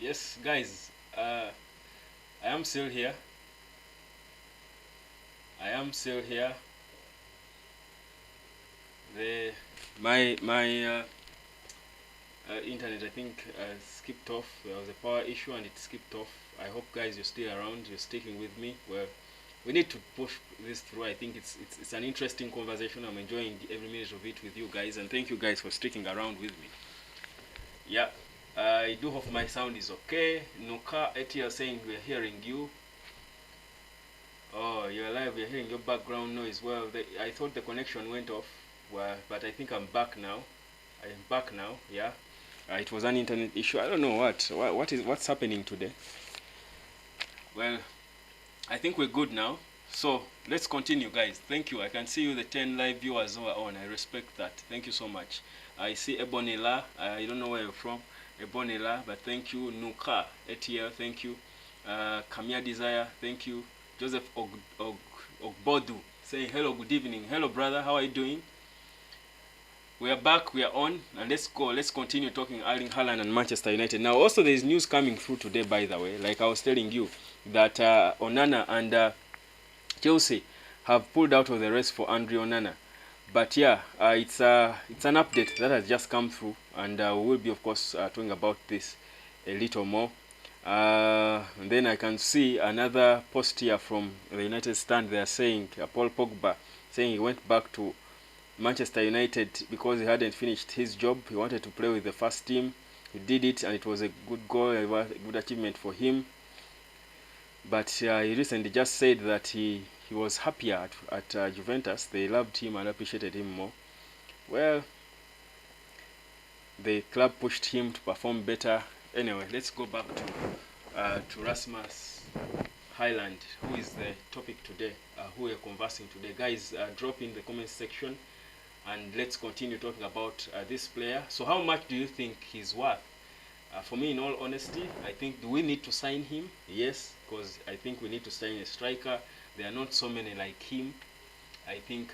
Yes, guys, I am still here. I am still here. The my internet, I think, skipped off. There was a power issue and it skipped off. I hope, guys, you're still around. You're sticking with me. Well, we need to push this through. I think it's an interesting conversation. I'm enjoying every minute of it with you guys, and thank you guys for sticking around with me. Yeah, I do hope my sound is okay. Nuka ATL saying we're hearing you. Oh, you're live. We're hearing your background noise. Well, I thought the connection went off, well, but I think I'm back now. I am back now. Yeah, it was an internet issue. I don't know what's happening today. Well, I think we're good now. So let's continue, guys. Thank you. I can see you, the 10 live viewers who are on. I respect that. Thank you so much. I see Ebonela. I don't know where you're from, Ebonela, but thank you. Nuka ATL, thank you. Kamia Desire, thank you. Joseph Ogbodu saying hello, good evening. Hello, brother. How are you doing? We are back. We are on, and let's go. Let's continue talking Erling Haaland and Manchester United. Now, also there is news coming through today, by the way. Like I was telling you, that Onana and Chelsea have pulled out of the race for Andre Onana. But yeah, it's an update that has just come through, and we will be, of course, talking about this a little more. And then I can see another post here from the United stand. They are saying Paul Pogba saying he went back to Manchester United because he hadn't finished his job. He wanted to play with the first team. He did it, and it was a good goal, a good achievement for him. But he recently just said that he was happier at Juventus. They loved him and appreciated him more. Well, the club pushed him to perform better. Anyway, let's go back to Rasmus Højlund, who is the topic today, who we are conversing today. Guys, drop in the comment section and let's continue talking about this player. So how much do you think he's worth? For me, in all honesty, I think, do we need to sign him? Yes, because I think we need to sign a striker. There are not so many like him. I think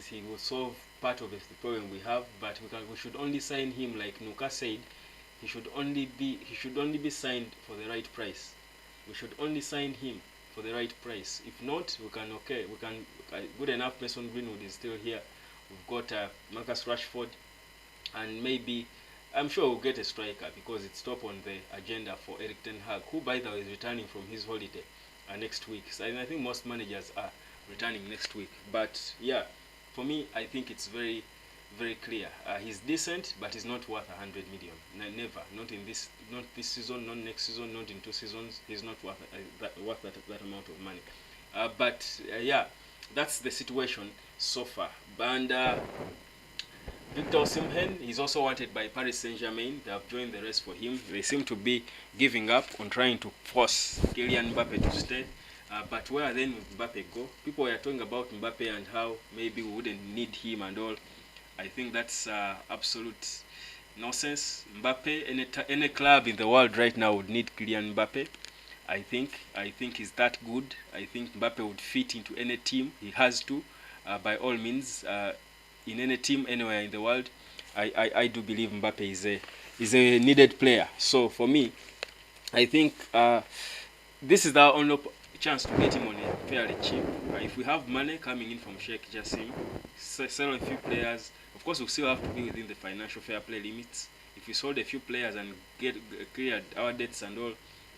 he will solve part of the problem we have, but we should only sign him, like Nuka said. He should only be signed for the right price. We should only sign him for the right price. If not, we can good enough. Mason Greenwood is still here. We've got Marcus Rashford, and maybe I'm sure we'll get a striker because it's top on the agenda for Erik ten Hag, who, by the way, is returning from his holiday next week. So I think most managers are returning next week. But yeah, for me, I think it's very, very clear. He's decent, but he's not worth 100 million. Never. Not this season, not next season, not in 2 seasons. He's not worth that amount of money. But yeah, that's the situation so far. And Victor Osimhen, he's also wanted by Paris Saint-Germain. They have joined the race for him. They seem to be giving up on trying to force Kylian Mbappe to stay. But where then would Mbappe go? People were talking about Mbappe and how maybe we wouldn't need him and all. I think that's absolute nonsense. Mbappe, any club in the world right now would need Kylian Mbappe. I think he's that good. I think Mbappe would fit into any team. He has to, by all means. In any team anywhere in the world, I do believe Mbappe is a needed player. So for me, I think this is our only chance to get him on a fairly cheap. If we have money coming in from Sheikh Jassim, sell a few players. Of course, we still have to be within the financial fair play limits. If we sold a few players and cleared our debts and all,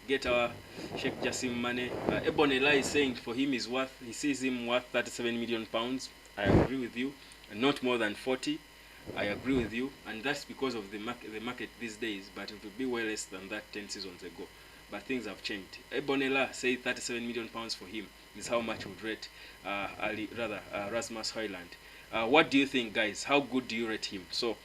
get our Sheikh Jassim money. Ebonela is saying for him he sees him worth 37 million pounds. I agree with you. Not more than 40. I agree with you, and that's because of the market these days, but it will be way less than that 10 seasons ago. But things have changed. Ebonela say 37 million pounds for him is how much would rate Rasmus Højlund. What do you think, guys? How good do you rate him? So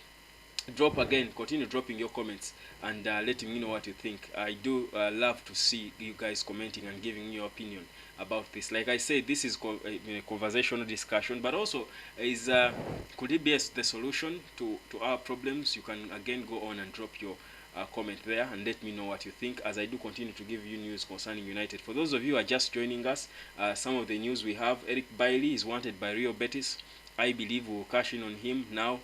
continue dropping your comments and letting me know what you think. I do love to see you guys commenting and giving me your opinion about this. Like I said, this is a conversational discussion, but also could it be the solution to our problems? You can again go on and drop your comment there and let me know what you think, as I do continue to give you news concerning United. For those of you who are just joining us, some of the news we have: Eric Bailly is wanted by Real Betis. I believe we will cash in on him now.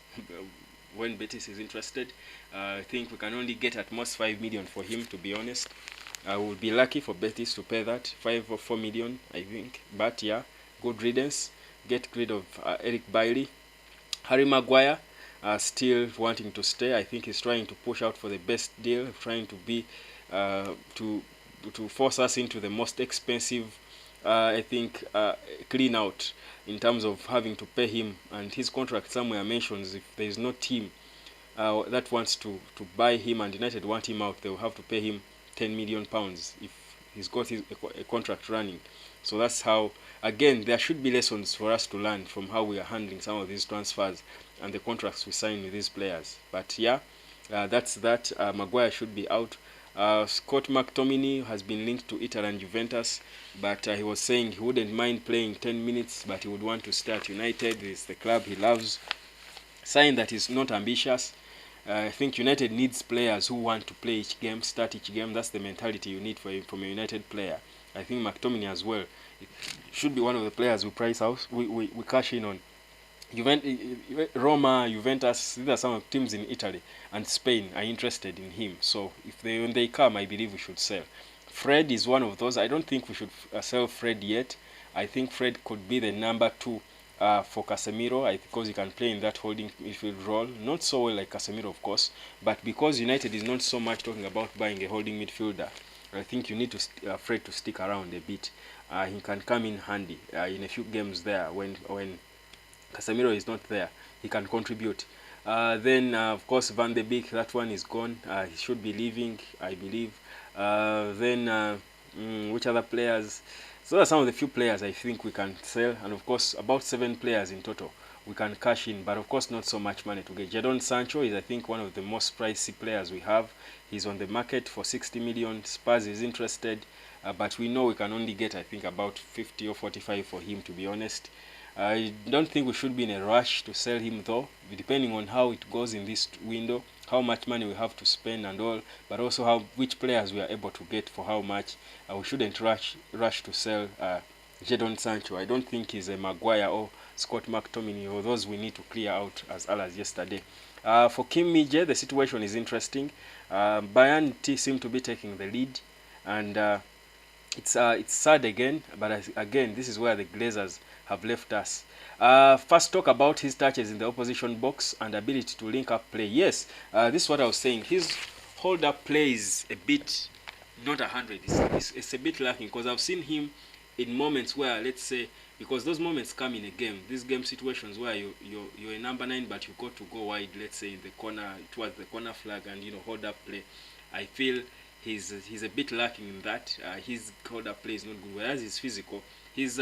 when Betis is interested. I think we can only get at most 5 million for him, to be honest. I would be lucky for Betis to pay that 5 or 4 million, I think. But yeah, good riddance. Get rid of Eric Bailey. Harry Maguire still wanting to stay. I think he's trying to push out for the best deal, trying to be to force us into the most expensive, I think, clean out in terms of having to pay him. And his contract somewhere mentions if there is no team that wants to buy him and United want him out, they will have to pay him £10 million if he's got a contract running. So that's how, again, there should be lessons for us to learn from how we are handling some of these transfers and the contracts we sign with these players. But yeah, that's that. Maguire should be out. Scott McTominay has been linked to Italy and Juventus, but he was saying he wouldn't mind playing 10 minutes, but he would want to start United. It's the club he loves. Saying that he's not ambitious. I think United needs players who want to play each game, start each game. That's the mentality you need from a United player. I think McTominay as well. It should be one of the players we price out. We cash in on. Roma, Juventus, these are some of the teams in Italy and Spain are interested in him. So when they come, I believe we should sell. Fred is one of those. I don't think we should sell Fred yet. I think Fred could be the number 2 for Casemiro, because he can play in that holding midfield role. Not so well like Casemiro, of course, but because United is not so much talking about buying a holding midfielder, I think you need to Fred to stick around a bit. He can come in handy in a few games there when Casemiro is not there. He can contribute. Then, of course, Van de Beek, that one is gone. He should be leaving, I believe. Which other players? So those are some of the few players I think we can sell. And, of course, about 7 players in total we can cash in. But, of course, not so much money to get. Jadon Sancho is, I think, one of the most pricey players we have. He's on the market for 60 million. Spurs is interested. But we know we can only get, I think, about 50 or 45 for him, to be honest. I don't think we should be in a rush to sell him, though, depending on how it goes in this window, how much money we have to spend and all, but also which players we are able to get for how much. We shouldn't rush to sell Jadon Sancho. I don't think he's a Maguire or Scott McTominay, or those we need to clear out as early as yesterday. For Kim Min-jae, the situation is interesting. Bayern seem to be taking the lead, and it's sad again, but again, this is where the Glazers have left us. First, talk about his touches in the opposition box and ability to link up play. Yes, this is what I was saying. His hold-up play is a bit not 100. It's a bit lacking, because I've seen him in moments where, let's say, because those moments come in a game, these game situations where you're a number 9 but you got to go wide, let's say in the corner, towards the corner flag, and hold up play. I feel he's a bit lacking in that. His hold up play is not good, whereas he's physical. His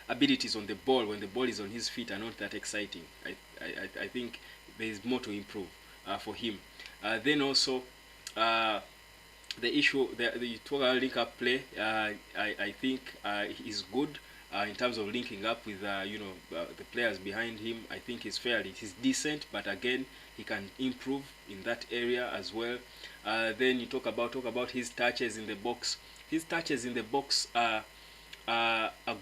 abilities on the ball, when the ball is on his feet, are not that exciting. I think there is more to improve for him. Then also the issue, the total link up play, I think is good in terms of linking up with the players behind him. I think he's decent, but again, he can improve in that area as well. Then you talk about his touches in the box. His touches in the box are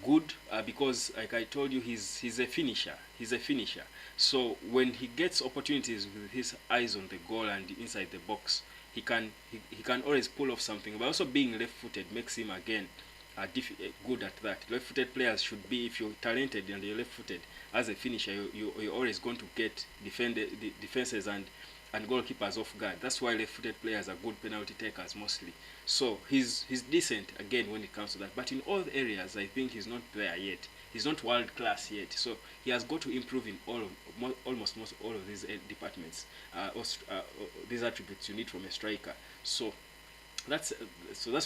good because, like I told you, he's a finisher. So when he gets opportunities with his eyes on the goal and inside the box, he can always pull off something. But also being left-footed makes him again good at that. Left-footed players should be, if you're talented and you're left-footed as a finisher, you're always going to get defenses and goalkeepers off guard. That's why left-footed players are good penalty takers mostly. So he's decent again when it comes to that. But in all areas, I think he's not there yet. He's not world class yet. So he has got to improve in almost all of these departments. These attributes you need from a striker. So that's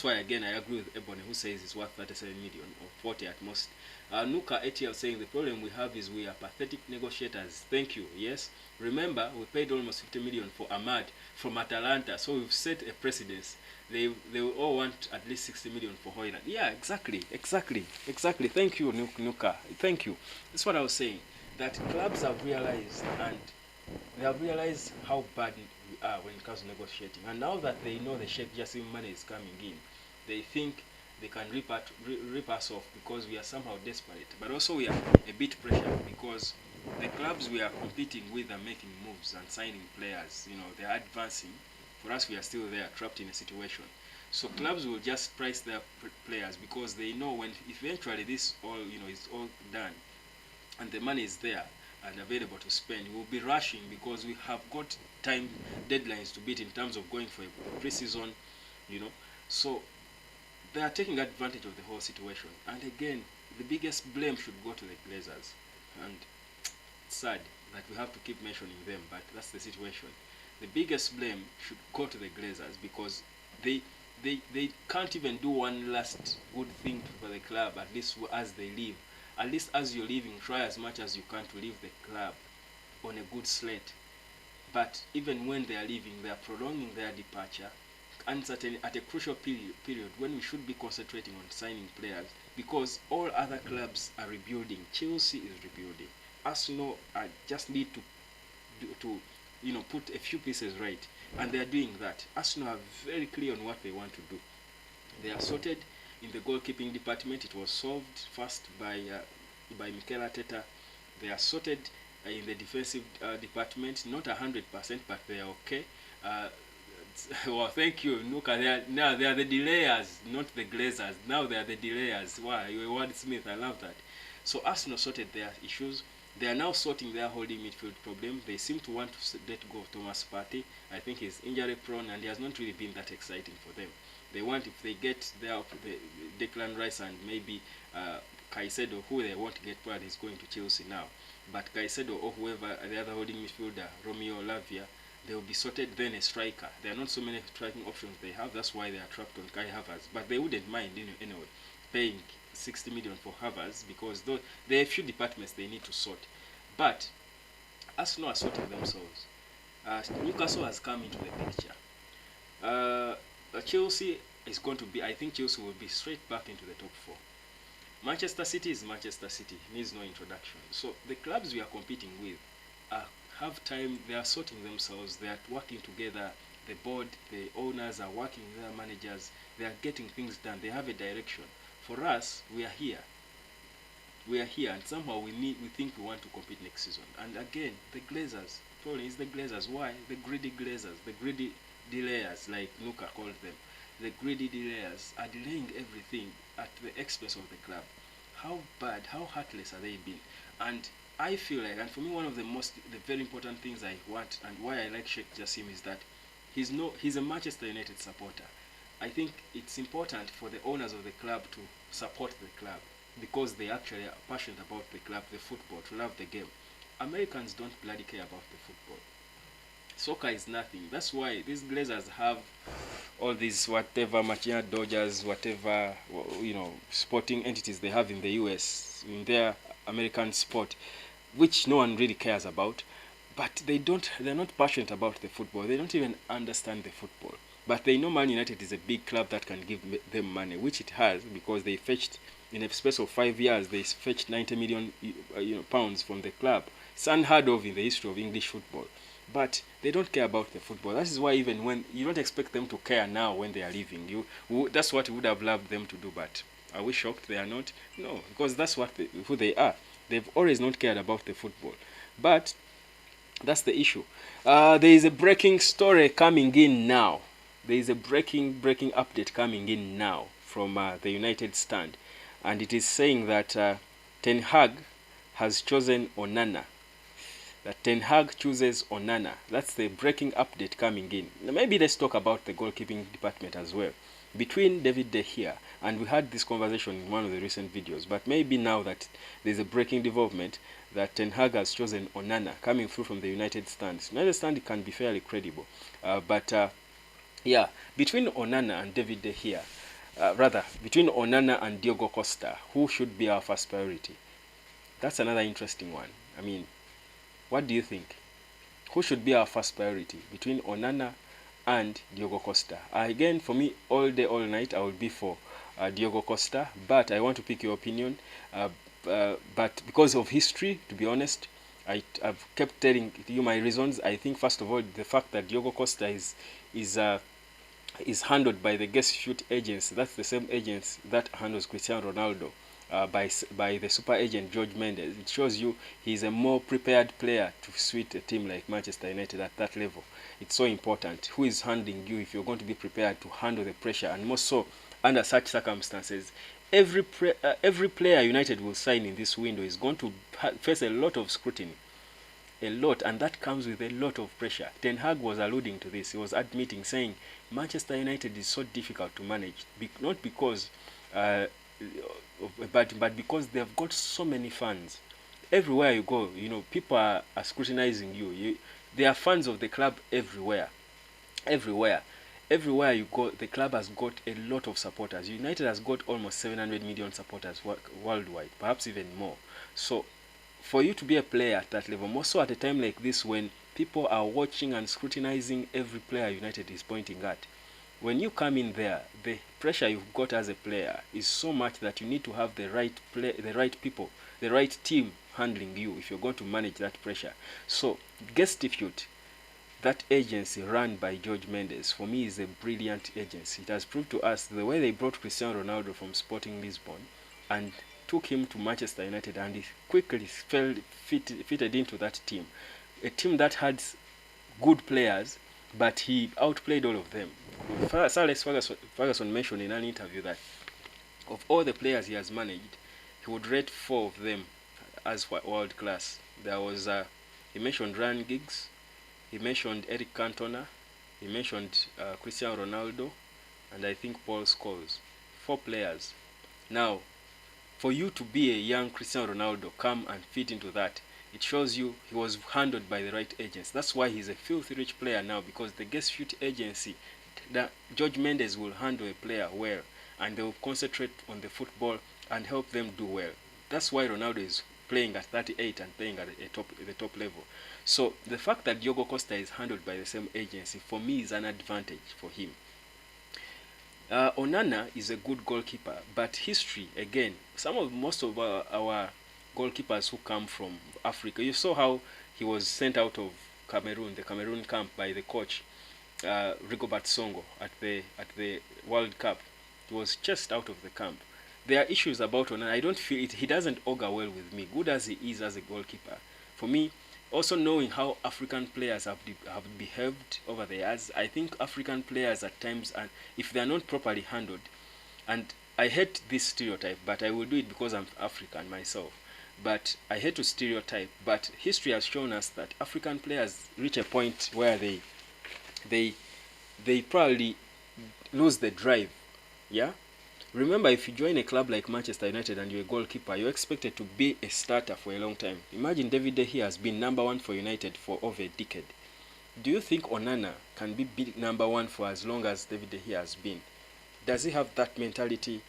why, again, I agree with Ebony, who says it's worth 37 million or 40 at most. Nuka ATL saying the problem we have is we are pathetic negotiators. Thank you. Yes, remember we paid almost 50 million for Ahmad from Atalanta, so we've set a precedence. They will all want at least 60 million for Højlund. Yeah, exactly. Thank you, Nuka. Thank you. That's what I was saying. That clubs have realized, and they have realized how bad we are when it comes to negotiating. And now that they know the shape Jassim money is coming in, they think they can rip us off because we are somehow desperate. But also we are a bit pressured because the clubs we are competing with are making moves and signing players. You know, they are advancing. For us, we are still there, trapped in a situation. So clubs will just price their players because they know when eventually this all, you know, is all done and the money is there and available to spend, we'll be rushing because we have got time deadlines to beat in terms of going for a pre-season, you know. So they are taking advantage of the whole situation. And again, the biggest blame should go to the Glazers. And it's sad that we have to keep mentioning them, but that's the situation. The biggest blame should go to the Glazers because they can't even do one last good thing for the club, at least as they leave. At least as you're leaving, try as much as you can to leave the club on a good slate. But even when they are leaving, they are prolonging their departure uncertain at a crucial period when we should be concentrating on signing players because all other clubs are rebuilding. Chelsea is rebuilding. Arsenal just need to you know, put a few pieces right, and they are doing that. Arsenal are very clear on what they want to do. They are sorted in the goalkeeping department. It was solved first by Mikel Arteta. They are sorted in the defensive department, not 100%, but they are okay. Well, thank you, Nuka. Now they are the delayers, not the Glazers. Now they are the delayers. Wow, you're a wordsmith. I love that. So Arsenal sorted their issues. They are now sorting their holding midfield problem. They seem to want to let go of Thomas Partey. I think he's injury prone and he has not really been that exciting for them. They want, if they get their Declan Rice and maybe Caicedo, who they want to get probably is going to Chelsea now. But Caicedo or whoever, the other holding midfielder, Romeo Lavia, they will be sorted, then a striker. There are not so many striking options they have. That's why they are trapped on Kai Havertz. But they wouldn't mind anyway paying 60 million for Havertz because there are a few departments they need to sort. But Arsenal are sorting themselves. Newcastle has come into the picture. Chelsea is going to be, I think Chelsea will be straight back into the top four. Manchester City is Manchester City, needs no introduction. So the clubs we are competing with have time, they are sorting themselves, they are working together. The board, the owners are working with their managers, they are getting things done, they have a direction. For us, we are here. We are here, and somehow we think we want to compete next season. And again, the Glazers, probably is the Glazers. Why? The greedy Glazers, the greedy delayers, like Nuka called them. The greedy delayers are delaying everything at the expense of the club. How bad, how heartless are they being? And I feel like, and for me, one of the very important things I want and why I like Sheikh Jassim is that he's a Manchester United supporter. I think it's important for the owners of the club to support the club because they actually are passionate about the club, the football, to love the game. Americans don't bloody care about the football. Soccer is nothing. That's why these Glazers have all these whatever Machina Dodgers, whatever, you know, sporting entities they have in the US, in their American sport, which no one really cares about. But they're not passionate about the football. They don't even understand the football. But they know Man United is a big club that can give them money, which it has because they fetched, in a space of 5 years, they fetched 90 million pounds from the club. It's unheard of in the history of English football. But they don't care about the football. That is why even when you don't expect them to care now when they are leaving, that's what you would have loved them to do. But are we shocked they are not? No, because that's who they are. They've always not cared about the football. But that's the issue. There is a breaking story coming in now. There is a breaking update coming in now from the United stand, and it is saying that Ten Hag has chosen Onana. That Ten Hag chooses Onana. That's the breaking update coming in. Now maybe let's talk about the goalkeeping department as well. Between David De Gea, and we had this conversation in one of the recent videos, but maybe now that there's a breaking development that Ten Hag has chosen Onana coming through from the United stand. United stand can be fairly credible, but yeah, between Onana and David De Gea, rather, between Onana and Diogo Costa, who should be our first priority? That's another interesting one. I mean, what do you think? Who should be our first priority between Onana and Diogo Costa? Again, for me, all day, all night, I will be for Diogo Costa, but I want to pick your opinion. But because of history, to be honest, I've kept telling you my reasons. I think, first of all, the fact that Diogo Costa is handled by the guest shoot agents. That's the same agents that handles Cristiano Ronaldo by the super agent George Mendes. It shows you he's a more prepared player to suit a team like Manchester United at that level. It's so important. Who is handling you if you're going to be prepared to handle the pressure, and more so under such circumstances? Every player United will sign in this window is going to face a lot of scrutiny. A lot, and that comes with a lot of pressure. Ten Hag was alluding to this. He was admitting, saying Manchester United is so difficult to manage, not because but because they've got so many fans. Everywhere you go, people are scrutinizing you. There are fans of the club everywhere. Everywhere you go, the club has got a lot of supporters. United has got almost 700 million supporters worldwide, perhaps even more. So for you to be a player at that level, more so at a time like this when people are watching and scrutinizing every player United is pointing at, when you come in there, the pressure you've got as a player is so much that you need to have the right people, the right team handling you if you're going to manage that pressure. So Gestifute, that agency run by George Mendes, for me is a brilliant agency. It has proved to us the way they brought Cristiano Ronaldo from Sporting Lisbon and took him to Manchester United, and he quickly fitted into that team. A team that had good players, but he outplayed all of them. Sir Alex Ferguson mentioned in an interview that of all the players he has managed, he would rate 4 of them as world class. There was he mentioned Ryan Giggs, he mentioned Eric Cantona, he mentioned Cristiano Ronaldo, and I think Paul Scholes. 4 players. Now, for you to be a young Cristiano Ronaldo, come and fit into that, it shows you he was handled by the right agents. That's why he's a filthy rich player now, because the guest shoot agency, that George Mendes will handle a player well, and they will concentrate on the football and help them do well. That's why Ronaldo is playing at 38 and playing at the top level. So the fact that Diogo Costa is handled by the same agency, for me, is an advantage for him. Onana is a good goalkeeper, but history, again, most of our goalkeepers who come from Africa, you saw how he was sent out of Cameroon, the Cameroon camp, by the coach Rigobert Songo at the World Cup. He was chased out of the camp. There are issues about Onana. I don't feel it. He doesn't augur well with me, good as he is as a goalkeeper. For me, also knowing how African players have behaved over the years, I think African players at times, and if they are not properly handled, and I hate this stereotype, but I will do it because I'm African myself. But I hate to stereotype, but history has shown us that African players reach a point where they probably lose the drive. Yeah? Remember, if you join a club like Manchester United and you're a goalkeeper, you're expected to be a starter for a long time. Imagine David De Gea has been #1 for United for over a decade. Do you think Onana can be #1 for as long as David De Gea has been? Does he have that mentality?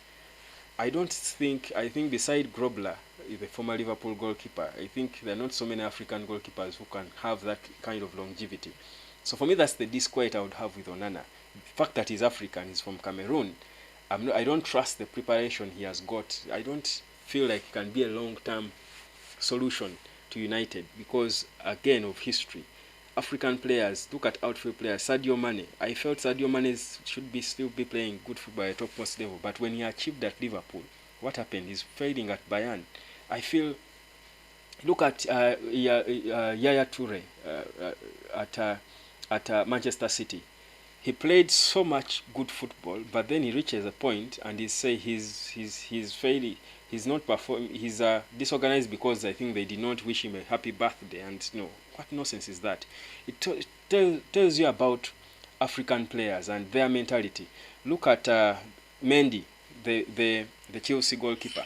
I don't think. I think beside Grobler, the former Liverpool goalkeeper, I think there are not so many African goalkeepers who can have that kind of longevity. So for me, that's the disquiet I would have with Onana. The fact that he's African, he's from Cameroon, I don't trust the preparation he has got. I don't feel like it can be a long-term solution to United because, again, of history. African players, look at outfield players. Sadio Mane. I felt Sadio Mane should still be playing good football at topmost level. But when he achieved at Liverpool, what happened? He's failing at Bayern. I feel, look at Yaya Toure at Manchester City. He played so much good football, but then he reaches a point and he say he's failing. He's not performing. He's disorganized because I think they did not wish him a happy birthday. And what nonsense is that? It tells you about African players and their mentality. Look at Mendy, the Chelsea goalkeeper.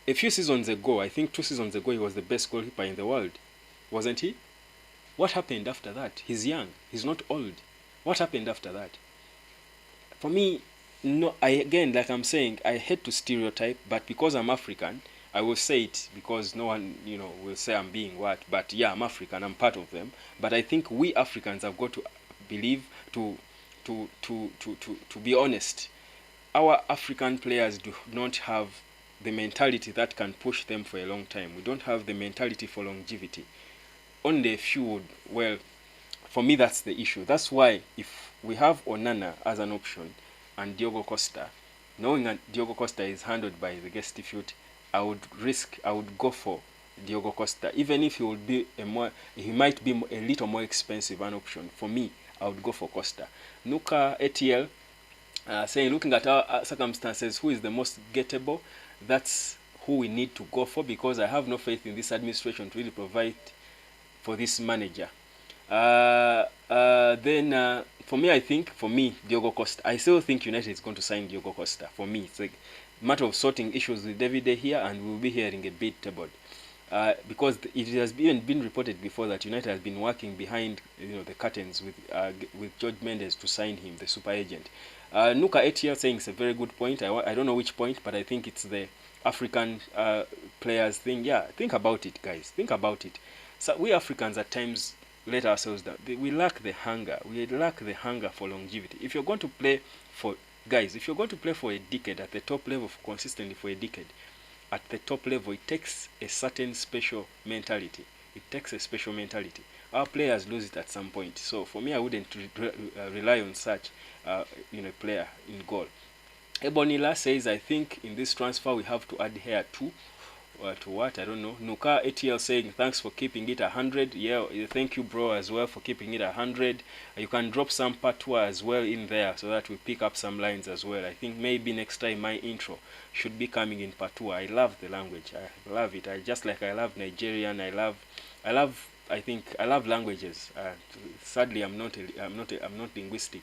A few seasons ago, I think 2 seasons ago, he was the best goalkeeper in the world, wasn't he? What happened after that? He's young. He's not old. What happened after that? For me, no. Like I'm saying, I hate to stereotype, but because I'm African, I will say it because no one, will say I'm being what. But yeah, I'm African. I'm part of them. But I think we Africans have got to believe to be honest. Our African players do not have the mentality that can push them for a long time. We don't have the mentality for longevity. Only a few would. Well, for me, that's the issue. That's why if we have Onana as an option and Diogo Costa. Knowing that Diogo Costa is handled by the Gestifute, I would go for Diogo Costa, even if he might be a little more expensive an option. For me, I would go for Costa. Nuka ATL saying, looking at our circumstances, who is the most gettable? That's who we need to go for, because I have no faith in this administration to really provide for this manager. Then for me, Diogo Costa. I still think United is going to sign Diogo Costa. For me, it's like a matter of sorting issues with David De Gea, and we'll be hearing a bid table. Because it has even been reported before that United has been working behind the curtains with George Mendes to sign him, the super agent. Nuka ATL saying it's a very good point. I don't know which point, but I think it's the African players thing. Yeah, think about it, guys. Think about it. So we Africans at times let ourselves down. We lack the hunger. We lack the hunger for longevity. If you're going to play for a decade at the top level consistently for a decade, at the top level, it takes a certain special mentality. It takes a special mentality. Our players lose it at some point. So for me, I wouldn't rely on such player in goal. Ebonila says, I think in this transfer we have to add here too. To what? I don't know. Nuka ATL saying, thanks for keeping it 100. Yeah, thank you, bro, as well for keeping it 100. You can drop some patois as well in there so that we pick up some lines as well. I think maybe next time my intro should be coming in patois. I love the language. I love it. I love Nigerian. I love languages. Sadly, I'm not linguistic,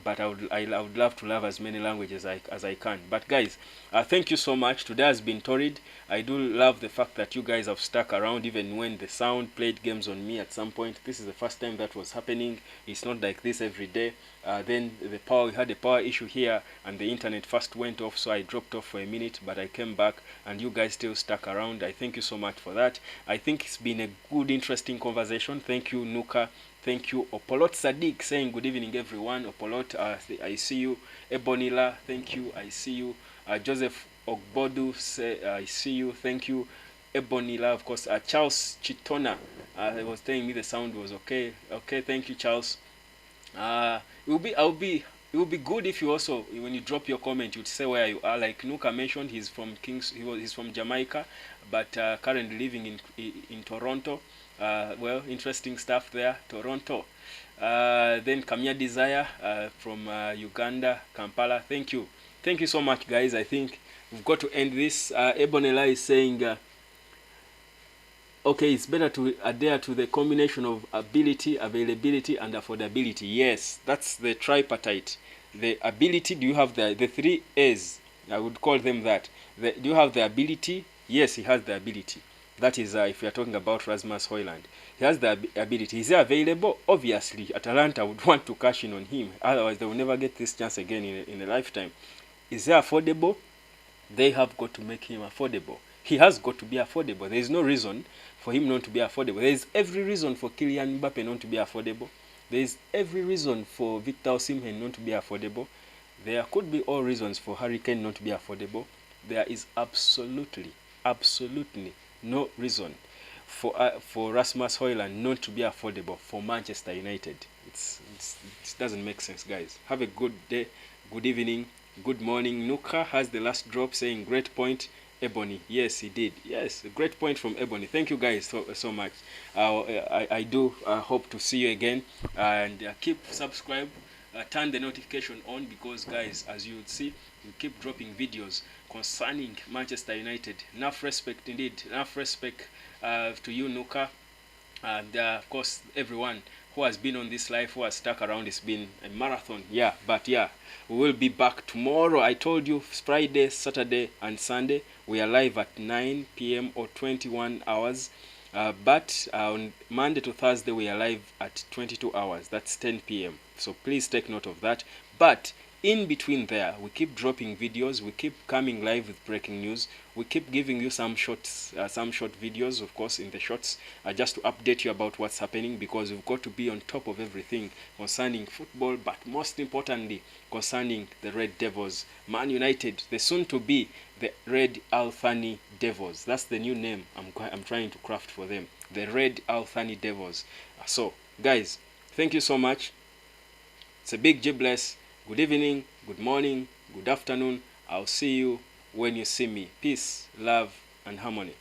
but I would love to love as many languages as I can. But guys, thank you so much. Today has been torrid. I do love the fact that you guys have stuck around even when the sound played games on me at some point. This is the first time that was happening. It's not like this every day. Then we had a power issue here, and the internet first went off, so I dropped off for a minute, but I came back, and you guys still stuck around. I thank you so much for that. I think it's been a good, interesting conversation. Thank you, Nuka. Thank you, Opolot Sadiq, saying good evening, everyone. Opolot, I see you. Ebonila, thank you. I see you. Joseph Ogbodu, say I see you. Thank you. Ebonila, of course. Charles Chitona, was telling me the sound was okay. Okay, thank you, Charles. It will be good if you also, when you drop your comment, you'd say where you are. Like Nuka mentioned, he's from Jamaica, but currently living in Toronto. Well, interesting stuff there, Toronto. Then Kamia Desire from Uganda, Kampala. Thank you so much, guys. I think we've got to end this. Ebonela is saying, okay, it's better to adhere to the combination of ability, availability, and affordability. Yes, that's the tripartite. The ability, do you have the three A's? I would call them that. Do you have the ability? Yes, he has the ability. That is, if we are talking about Rasmus Højlund. He has the ability. Is he available? Obviously, Atalanta would want to cash in on him. Otherwise, they will never get this chance again in a lifetime. Is he affordable? They have got to make him affordable. He has got to be affordable. There is no reason for him not to be affordable. There is every reason for Kylian Mbappe not to be affordable. There is every reason for Victor Osimhen not to be affordable. There could be all reasons for Harry Kane not to be affordable. There is absolutely no reason for Rasmus Højlund not to be affordable for Manchester United. It doesn't make sense, guys. Have a good day, good evening, good morning. Nuka has the last drop saying, great point, Ebony. Yes, he did. Yes, a great point from Ebony. Thank you guys so much. I do hope to see you again, and keep subscribe. Turn the notification on, because guys, as you would see, we keep dropping videos concerning Manchester United. Enough respect indeed. Enough respect to you, Nuka, and of course everyone who has been on this live, who has stuck around. It's been a marathon. Yeah, but yeah, we will be back tomorrow. I told you, Friday, Saturday, and Sunday we are live at 9 p.m. or 21 hours. But on Monday to Thursday we are live at 22 hours. That's 10 p.m. So please take note of that. But in between there, we keep dropping videos. We keep coming live with breaking news. We keep giving you some short videos, of course, in the shorts, just to update you about what's happening, because we've got to be on top of everything concerning football, but most importantly concerning the Red Devils, Man United, the soon-to-be the Red Al Thani Devils. That's the new name I'm trying to craft for them, the Red Al Thani Devils. So, guys, thank you so much. It's a big G bless. Good evening, good morning, good afternoon. I'll see you when you see me. Peace, love, and harmony.